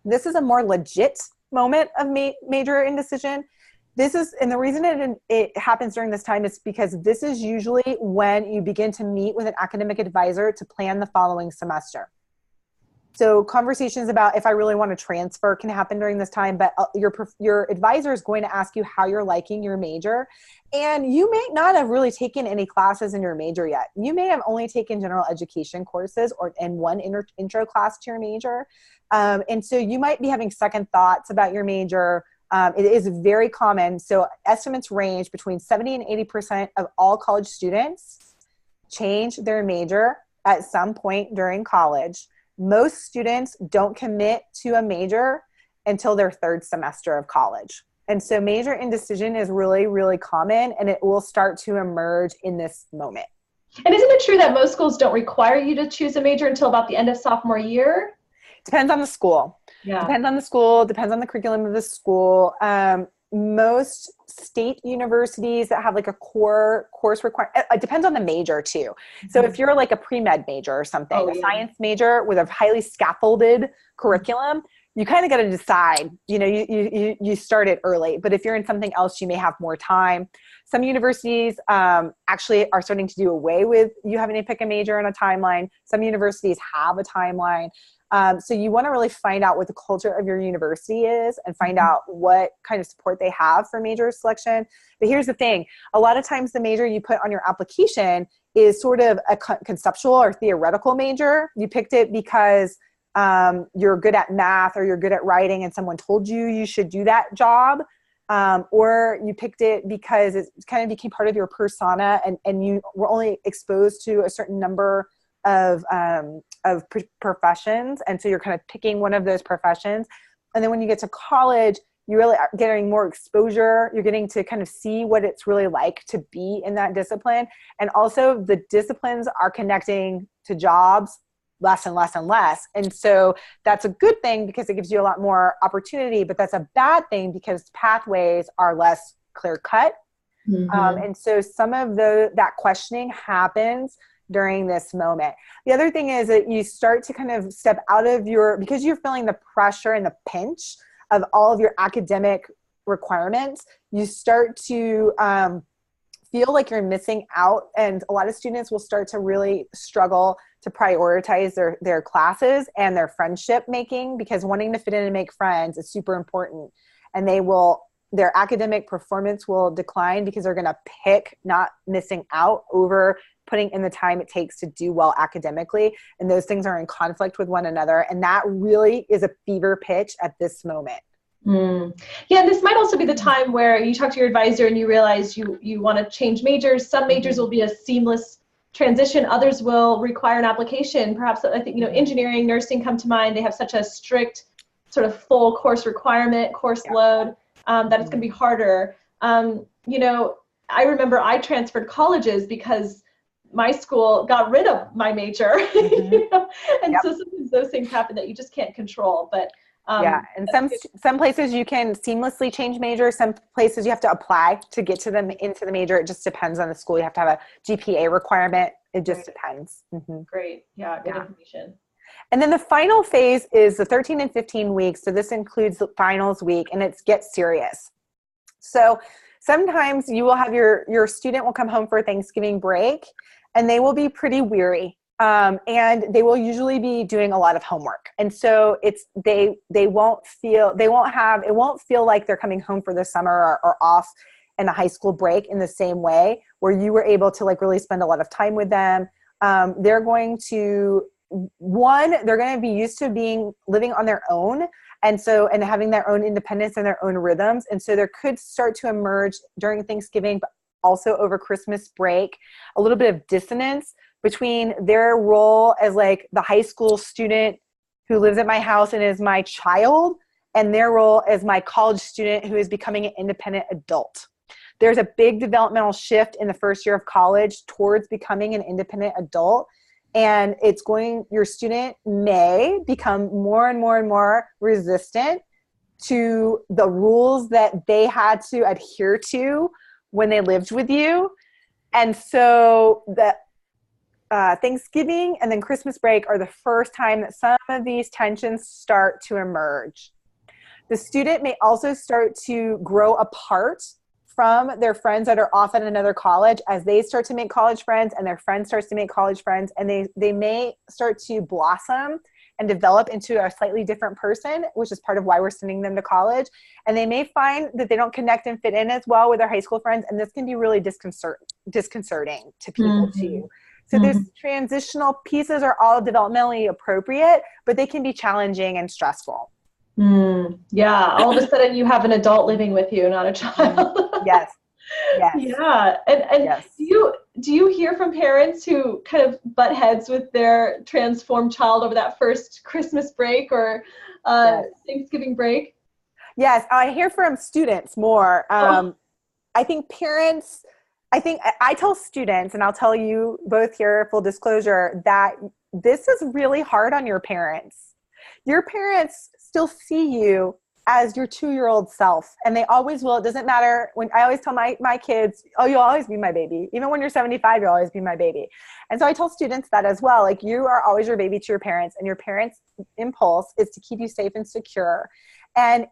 This is a more legit moment of major indecision. And the reason it happens during this time is because this is usually when you begin to meet with an academic advisor to plan the following semester. So conversations about if I really want to transfer can happen during this time, but your advisor is going to ask you how you're liking your major. And you may not have really taken any classes in your major yet. You may have only taken general education courses and one intro class to your major. And so you might be having second thoughts about your major. It is very common. So estimates range between 70 and 80% of all college students change their major at some point during college. Most students don't commit to a major until their 3rd semester of college. And so major indecision is really, really common, and it will start to emerge in this moment. And isn't it true that most schools don't require you to choose a major until about the end of sophomore year? Depends on the school. Yeah. Depends on the school, depends on the curriculum of the school. Most state universities that have like a core course requirement, it depends on the major too. So if you're like a pre-med major or something, a science major with a highly scaffolded curriculum, you kind of got to decide, you start it early. But if you're in something else, you may have more time. Some universities actually are starting to do away with you having to pick a major on a timeline. Some universities have a timeline. So you want to really find out what the culture of your university is and find out what kind of support they have for major selection. But here's the thing. A lot of times the major you put on your application is sort of a conceptual or theoretical major. You picked it because you're good at math or you're good at writing and someone told you should do that job. Or you picked it because it kind of became part of your persona and you were only exposed to a certain number of professions. And so you're kind of picking one of those professions. And then when you get to college, you really are getting more exposure. You're getting to kind of see what it's really like to be in that discipline. And also the disciplines are connecting to jobs less and less and less. And so that's a good thing because it gives you a lot more opportunity, but that's a bad thing because pathways are less clear cut. Mm-hmm. And so some of that questioning happens during this moment. The other thing is that you start to kind of step out of because you're feeling the pressure and the pinch of all of your academic requirements, you start to feel like you're missing out. And a lot of students will start to really struggle to prioritize their classes and their friendship making, because wanting to fit in and make friends is super important. And their academic performance will decline because they're going to pick not missing out over putting in the time it takes to do well academically. And those things are in conflict with one another. And that really is a fever pitch at this moment. Yeah, this might also be the time where you talk to your advisor and you realize you want to change majors. Some majors will be a seamless transition. Others will require an application. Perhaps, I think, engineering, nursing come to mind. They have such a strict sort of full course requirement, course load, that it's going to be harder. I remember I transferred colleges because my school got rid of my major, and so sometimes those things happen that you just can't control. But and some places you can seamlessly change majors. Some places you have to apply to get to them into the major. It just depends on the school. You have to have a GPA requirement. It just depends. Great. Yeah. Good information. And then the final phase is the 13 and 15 weeks. So this includes the finals week, and it gets serious. So sometimes you will have your student will come home for Thanksgiving break, and they will be pretty weary. And they will usually be doing a lot of homework. And so it won't feel like they're coming home for the summer or off in a high school break in the same way, where you were able to like really spend a lot of time with them. They're going to be used to living on their own. And having their own independence and their own rhythms. And so there could start to emerge during Thanksgiving, but also over Christmas break, a little bit of dissonance between their role as like the high school student who lives at my house and is my child, and their role as my college student who is becoming an independent adult. There's a big developmental shift in the first year of college towards becoming an independent adult. And your student may become more and more and more resistant to the rules that they had to adhere to when they lived with you. And so the Thanksgiving and then Christmas break are the first time that some of these tensions start to emerge. The student may also start to grow apart from their friends that are off at another college as they start to make college friends and their friend starts to make college friends, and they may start to blossom and develop into a slightly different person, which is part of why we're sending them to college. And they may find that they don't connect and fit in as well with their high school friends, and this can be really disconcerting to people too. So these transitional pieces are all developmentally appropriate, but they can be challenging and stressful. Yeah, all of a sudden you have an adult living with you, not a child. Yes. Yeah. And yes. Do you hear from parents who kind of butt heads with their transformed child over that first Christmas break or Thanksgiving break? Yes, I hear from students more. I think parents, I tell students, and I'll tell you both here, full disclosure, that this is really hard on your parents. Your parents still see you as your 2-year-old self, and they always will. It doesn't matter. When I always tell my kids, oh, you'll always be my baby. Even when you're 75, you'll always be my baby. And so I tell students that as well. Like, you are always your baby to your parents, and your parents' impulse is to keep you safe and secure. And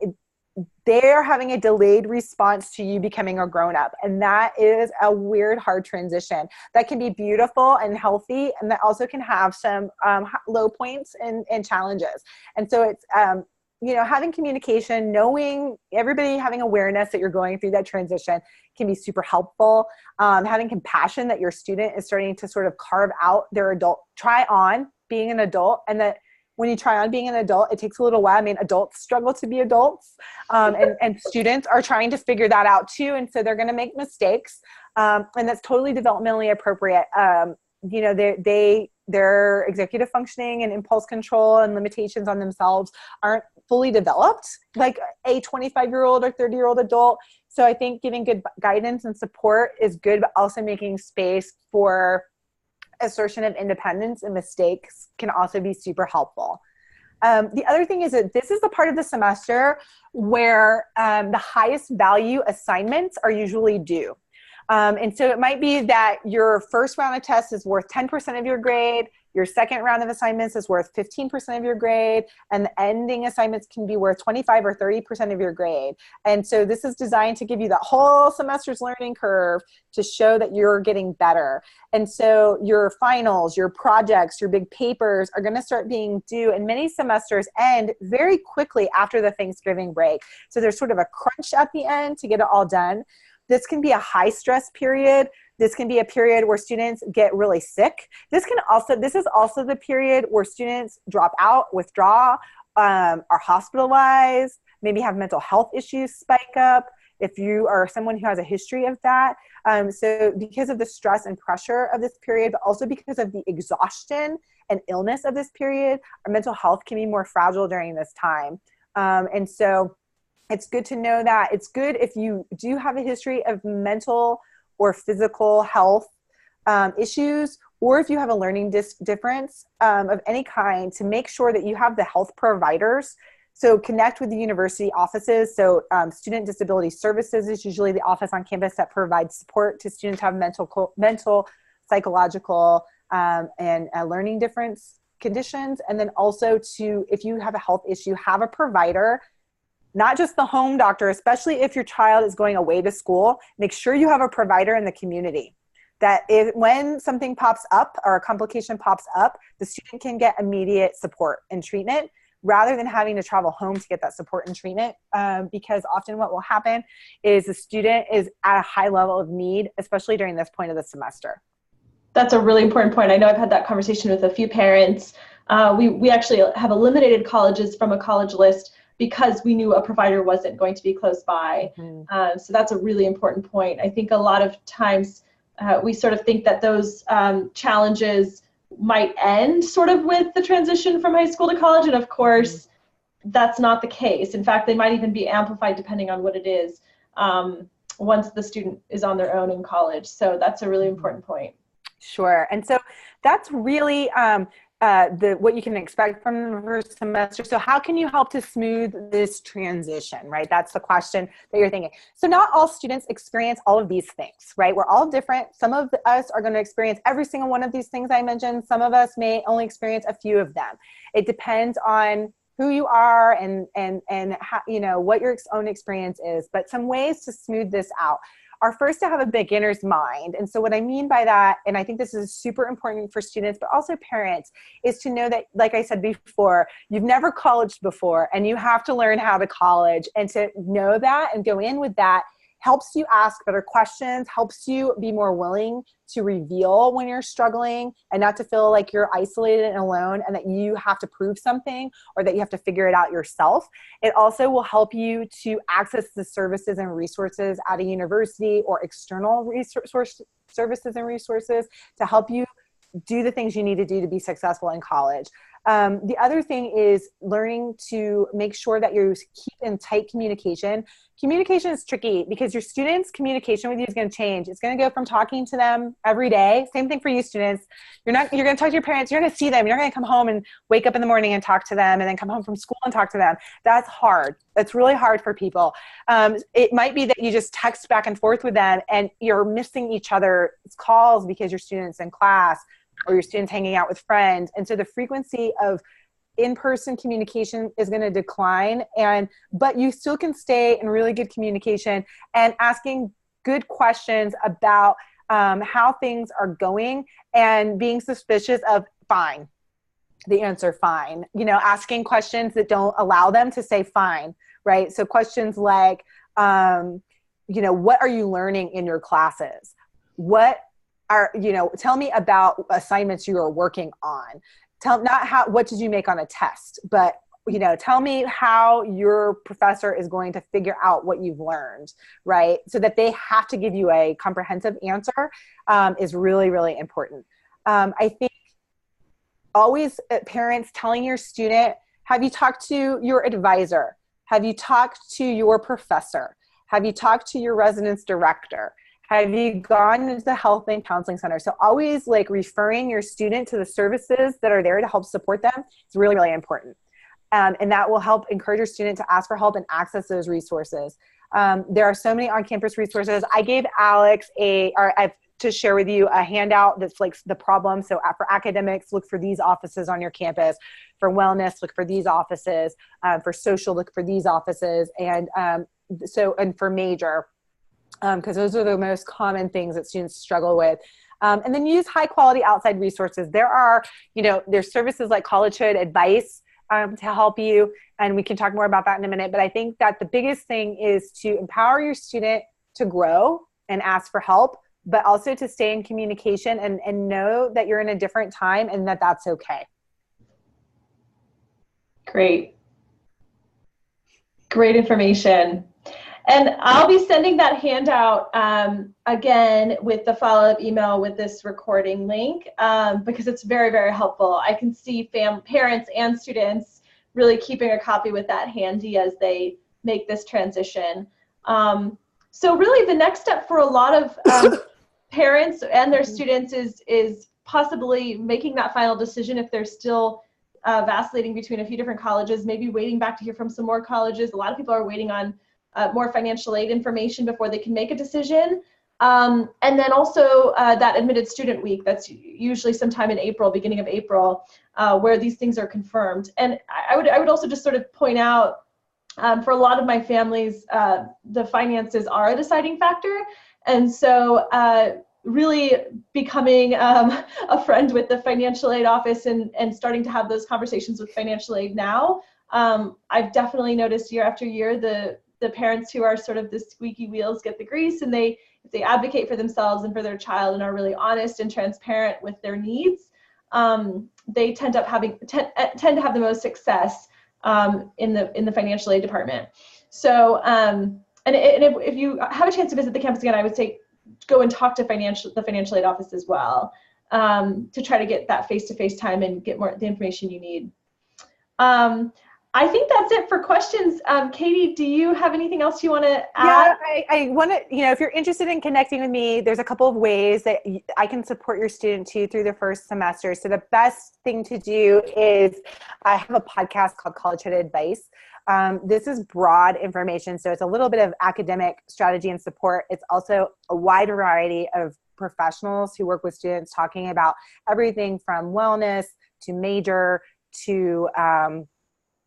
they're having a delayed response to you becoming a grown-up. And that is a weird, hard transition that can be beautiful and healthy. And that also can have some low points and challenges. And so it's, having communication, knowing everybody, having awareness that you're going through that transition can be super helpful. Having compassion that your student is starting to sort of carve out their try on being an adult, and that when you try on being an adult, it takes a little while. I mean, adults struggle to be adults, and students are trying to figure that out too. And so they're going to make mistakes, and that's totally developmentally appropriate. Their executive functioning and impulse control and limitations on themselves aren't fully developed like a 25-year-old or 30-year-old adult. So I think giving good guidance and support is good, but also making space for assertion of independence and mistakes can also be super helpful. The other thing is that this is the part of the semester where the highest value assignments are usually due. And so it might be that your first round of tests is worth 10% of your grade, your second round of assignments is worth 15% of your grade, and the ending assignments can be worth 25 or 30% of your grade. And so this is designed to give you that whole semester's learning curve to show that you're getting better. And so your finals, your projects, your big papers are going to start being due, and many semesters end very quickly after the Thanksgiving break. So there's sort of a crunch at the end to get it all done. This can be a high stress period. This can be a period where students get really sick. This is also the period where students drop out, withdraw, are hospitalized, maybe have mental health issues spike up if you are someone who has a history of that. So because of the stress and pressure of this period, but also because of the exhaustion and illness of this period, our mental health can be more fragile during this time. And so it's good to know that. It's good if you do have a history of mental or physical health issues, or if you have a learning difference of any kind, to make sure that you have the health providers. So connect with the university offices. So Student Disability Services is usually the office on campus that provides support to students who have mental, psychological, and learning difference conditions. And then also to, if you have a health issue, have a provider, not just the home doctor, especially if your child is going away to school, make sure you have a provider in the community. That when something pops up or a complication pops up, the student can get immediate support and treatment rather than having to travel home to get that support and treatment. Because often what will happen is the student is at a high level of need, especially during this point of the semester. That's a really important point. I know I've had that conversation with a few parents. We actually have eliminated colleges from a college list because we knew a provider wasn't going to be close by. So that's a really important point. I think a lot of times we sort of think that those challenges might end sort of with the transition from high school to college, and of course that's not the case. In fact, they might even be amplified depending on what it is once the student is on their own in college. So that's a really important point. Sure. And so that's really what you can expect from the first semester. So how can you help to smooth this transition, right? That's the question that you're thinking. So not all students experience all of these things, right? We're all different. Some of us are going to experience every single one of these things I mentioned. Some of us may only experience a few of them. It depends on who you are and how, you know, what your own experience is. But some ways to smooth this out are first to have a beginner's mind. And so what I mean by that, and I think this is super important for students, but also parents, is to know that, like I said before, you've never colleged before and you have to learn how to college. And to know that and go in with that helps you ask better questions, helps you be more willing to reveal when you're struggling and not to feel like you're isolated and alone and that you have to prove something or that you have to figure it out yourself. It also will help you to access the services and resources at a university or external services and resources to help you do the things you need to do to be successful in college. The other thing is learning to make sure that you keep in tight communication. Communication is tricky because your students' communication with you is going to change. It's going to go from talking to them every day. Same thing for you students. You're going to talk to your parents. You're going to see them. You're not going to come home and wake up in the morning and talk to them and then come home from school and talk to them. That's hard. That's really hard for people. It might be that you just text back and forth with them and you're missing each other's calls because your students in class or your students hanging out with friends. And so the frequency of in-person communication is going to decline, but you still can stay in really good communication and asking good questions about how things are going and being suspicious of fine, the answer fine, asking questions that don't allow them to say fine, right? So questions like, what are you learning in your classes? Tell me about assignments you are working on. What did you make on a test, but tell me how your professor is going to figure out what you've learned, right? So that they have to give you a comprehensive answer is really, really important. I think always parents telling your student, have you talked to your advisor? Have you talked to your professor? Have you talked to your residence director? Have you gone into the health and counseling center? So always referring your student to the services that are there to help support them is really, really important. And that will help encourage your student to ask for help and access those resources. There are so many on-campus resources. I gave Alex to share with you a handout that's the problem. So for academics, look for these offices on your campus. For wellness, look for these offices. For social, look for these offices. And for major, because those are the most common things that students struggle with. And then use high quality outside resources. There's services like Collegehood Advice to help you. And we can talk more about that in a minute. But I think that the biggest thing is to empower your student to grow and ask for help, but also to stay in communication and know that you're in a different time and that that's okay. Great information. And I'll be sending that handout again with the follow-up email with this recording link because it's very, very helpful. I can see parents and students really keeping a copy with that handy as they make this transition. So really the next step for a lot of parents and their students is possibly making that final decision if they're still vacillating between a few different colleges, maybe waiting back to hear from some more colleges. A lot of people are waiting on more financial aid information before they can make a decision. And then also that admitted student week, that's usually sometime in April, beginning of April, where these things are confirmed. And I would also just sort of point out, for a lot of my families, the finances are a deciding factor. And so really becoming a friend with the financial aid office and starting to have those conversations with financial aid now, I've definitely noticed year after year the parents who are sort of the squeaky wheels get the grease, and if they advocate for themselves and for their child and are really honest and transparent with their needs, they tend to have the most success in the financial aid department. So, and if you have a chance to visit the campus again, I would say go and talk to the financial aid office as well, to try to get that face-to-face time and get more the information you need. I think that's it for questions. Katie, do you have anything else you want to add? Yeah, I want to, if you're interested in connecting with me, there's a couple of ways that I can support your student too through the first semester. So the best thing to do is I have a podcast called Collegehood Advice. This is broad information, so it's a little bit of academic strategy and support. It's also a wide variety of professionals who work with students talking about everything from wellness to major to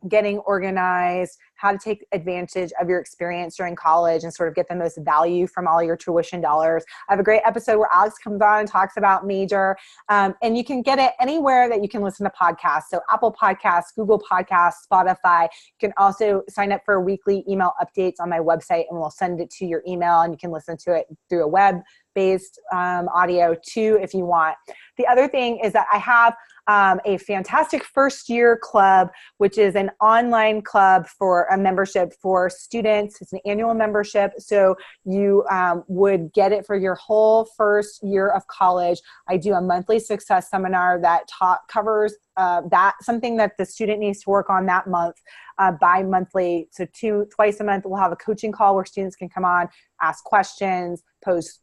getting organized, how to take advantage of your experience during college and sort of get the most value from all your tuition dollars. I have a great episode where Alex comes on and talks about major, and you can get it anywhere that you can listen to podcasts. So Apple Podcasts, Google Podcasts, Spotify. You can also sign up for weekly email updates on my website, and we'll send it to your email, and you can listen to it through a web-based audio too if you want. The other thing is that I have a fantastic first year club, which is an online club for a membership for students. It's an annual membership. So you would get it for your whole first year of college. I do a monthly success seminar that covers something that the student needs to work on that month, bi-monthly. So twice a month, we'll have a coaching call where students can come on, ask questions, pose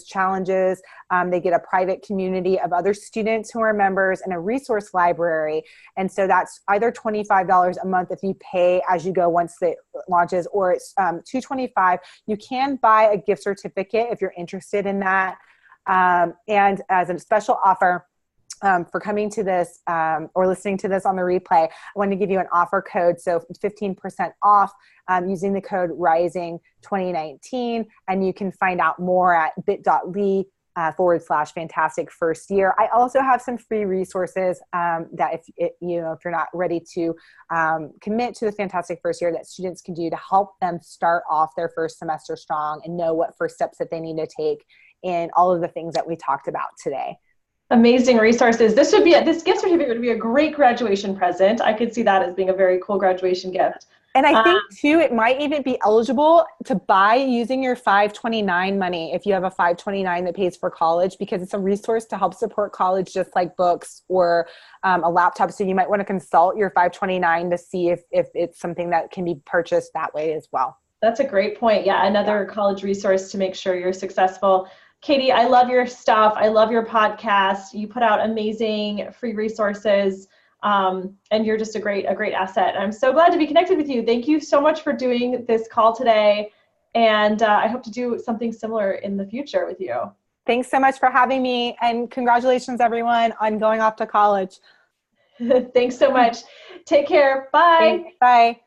challenges. They get a private community of other students who are members and a resource library. And so that's either $25 a month if you pay as you go once it launches, or it's $225. You can buy a gift certificate if you're interested in that. And as a special offer, for coming to this or listening to this on the replay, I want to give you an offer code. So 15% off using the code RISING2019. And you can find out more at bit.ly/fantastic first year. I also have some free resources that if you're not ready to commit to the fantastic first year, that students can do to help them start off their first semester strong and know what first steps that they need to take in all of the things that we talked about today. Amazing resources. This gift certificate would be a great graduation present. I could see that as being a very cool graduation gift. And I think too, it might even be eligible to buy using your 529 money if you have a 529 that pays for college, because it's a resource to help support college, just like books or a laptop. So you might want to consult your 529 to see if it's something that can be purchased that way as well. That's a great point. Yeah, another college resource to make sure you're successful. Katie, I love your stuff. I love your podcast. You put out amazing free resources, and you're just a great asset. I'm so glad to be connected with you. Thank you so much for doing this call today, and I hope to do something similar in the future with you. Thanks so much for having me, and congratulations, everyone, on going off to college. Thanks so much. Take care. Bye. Thanks. Bye.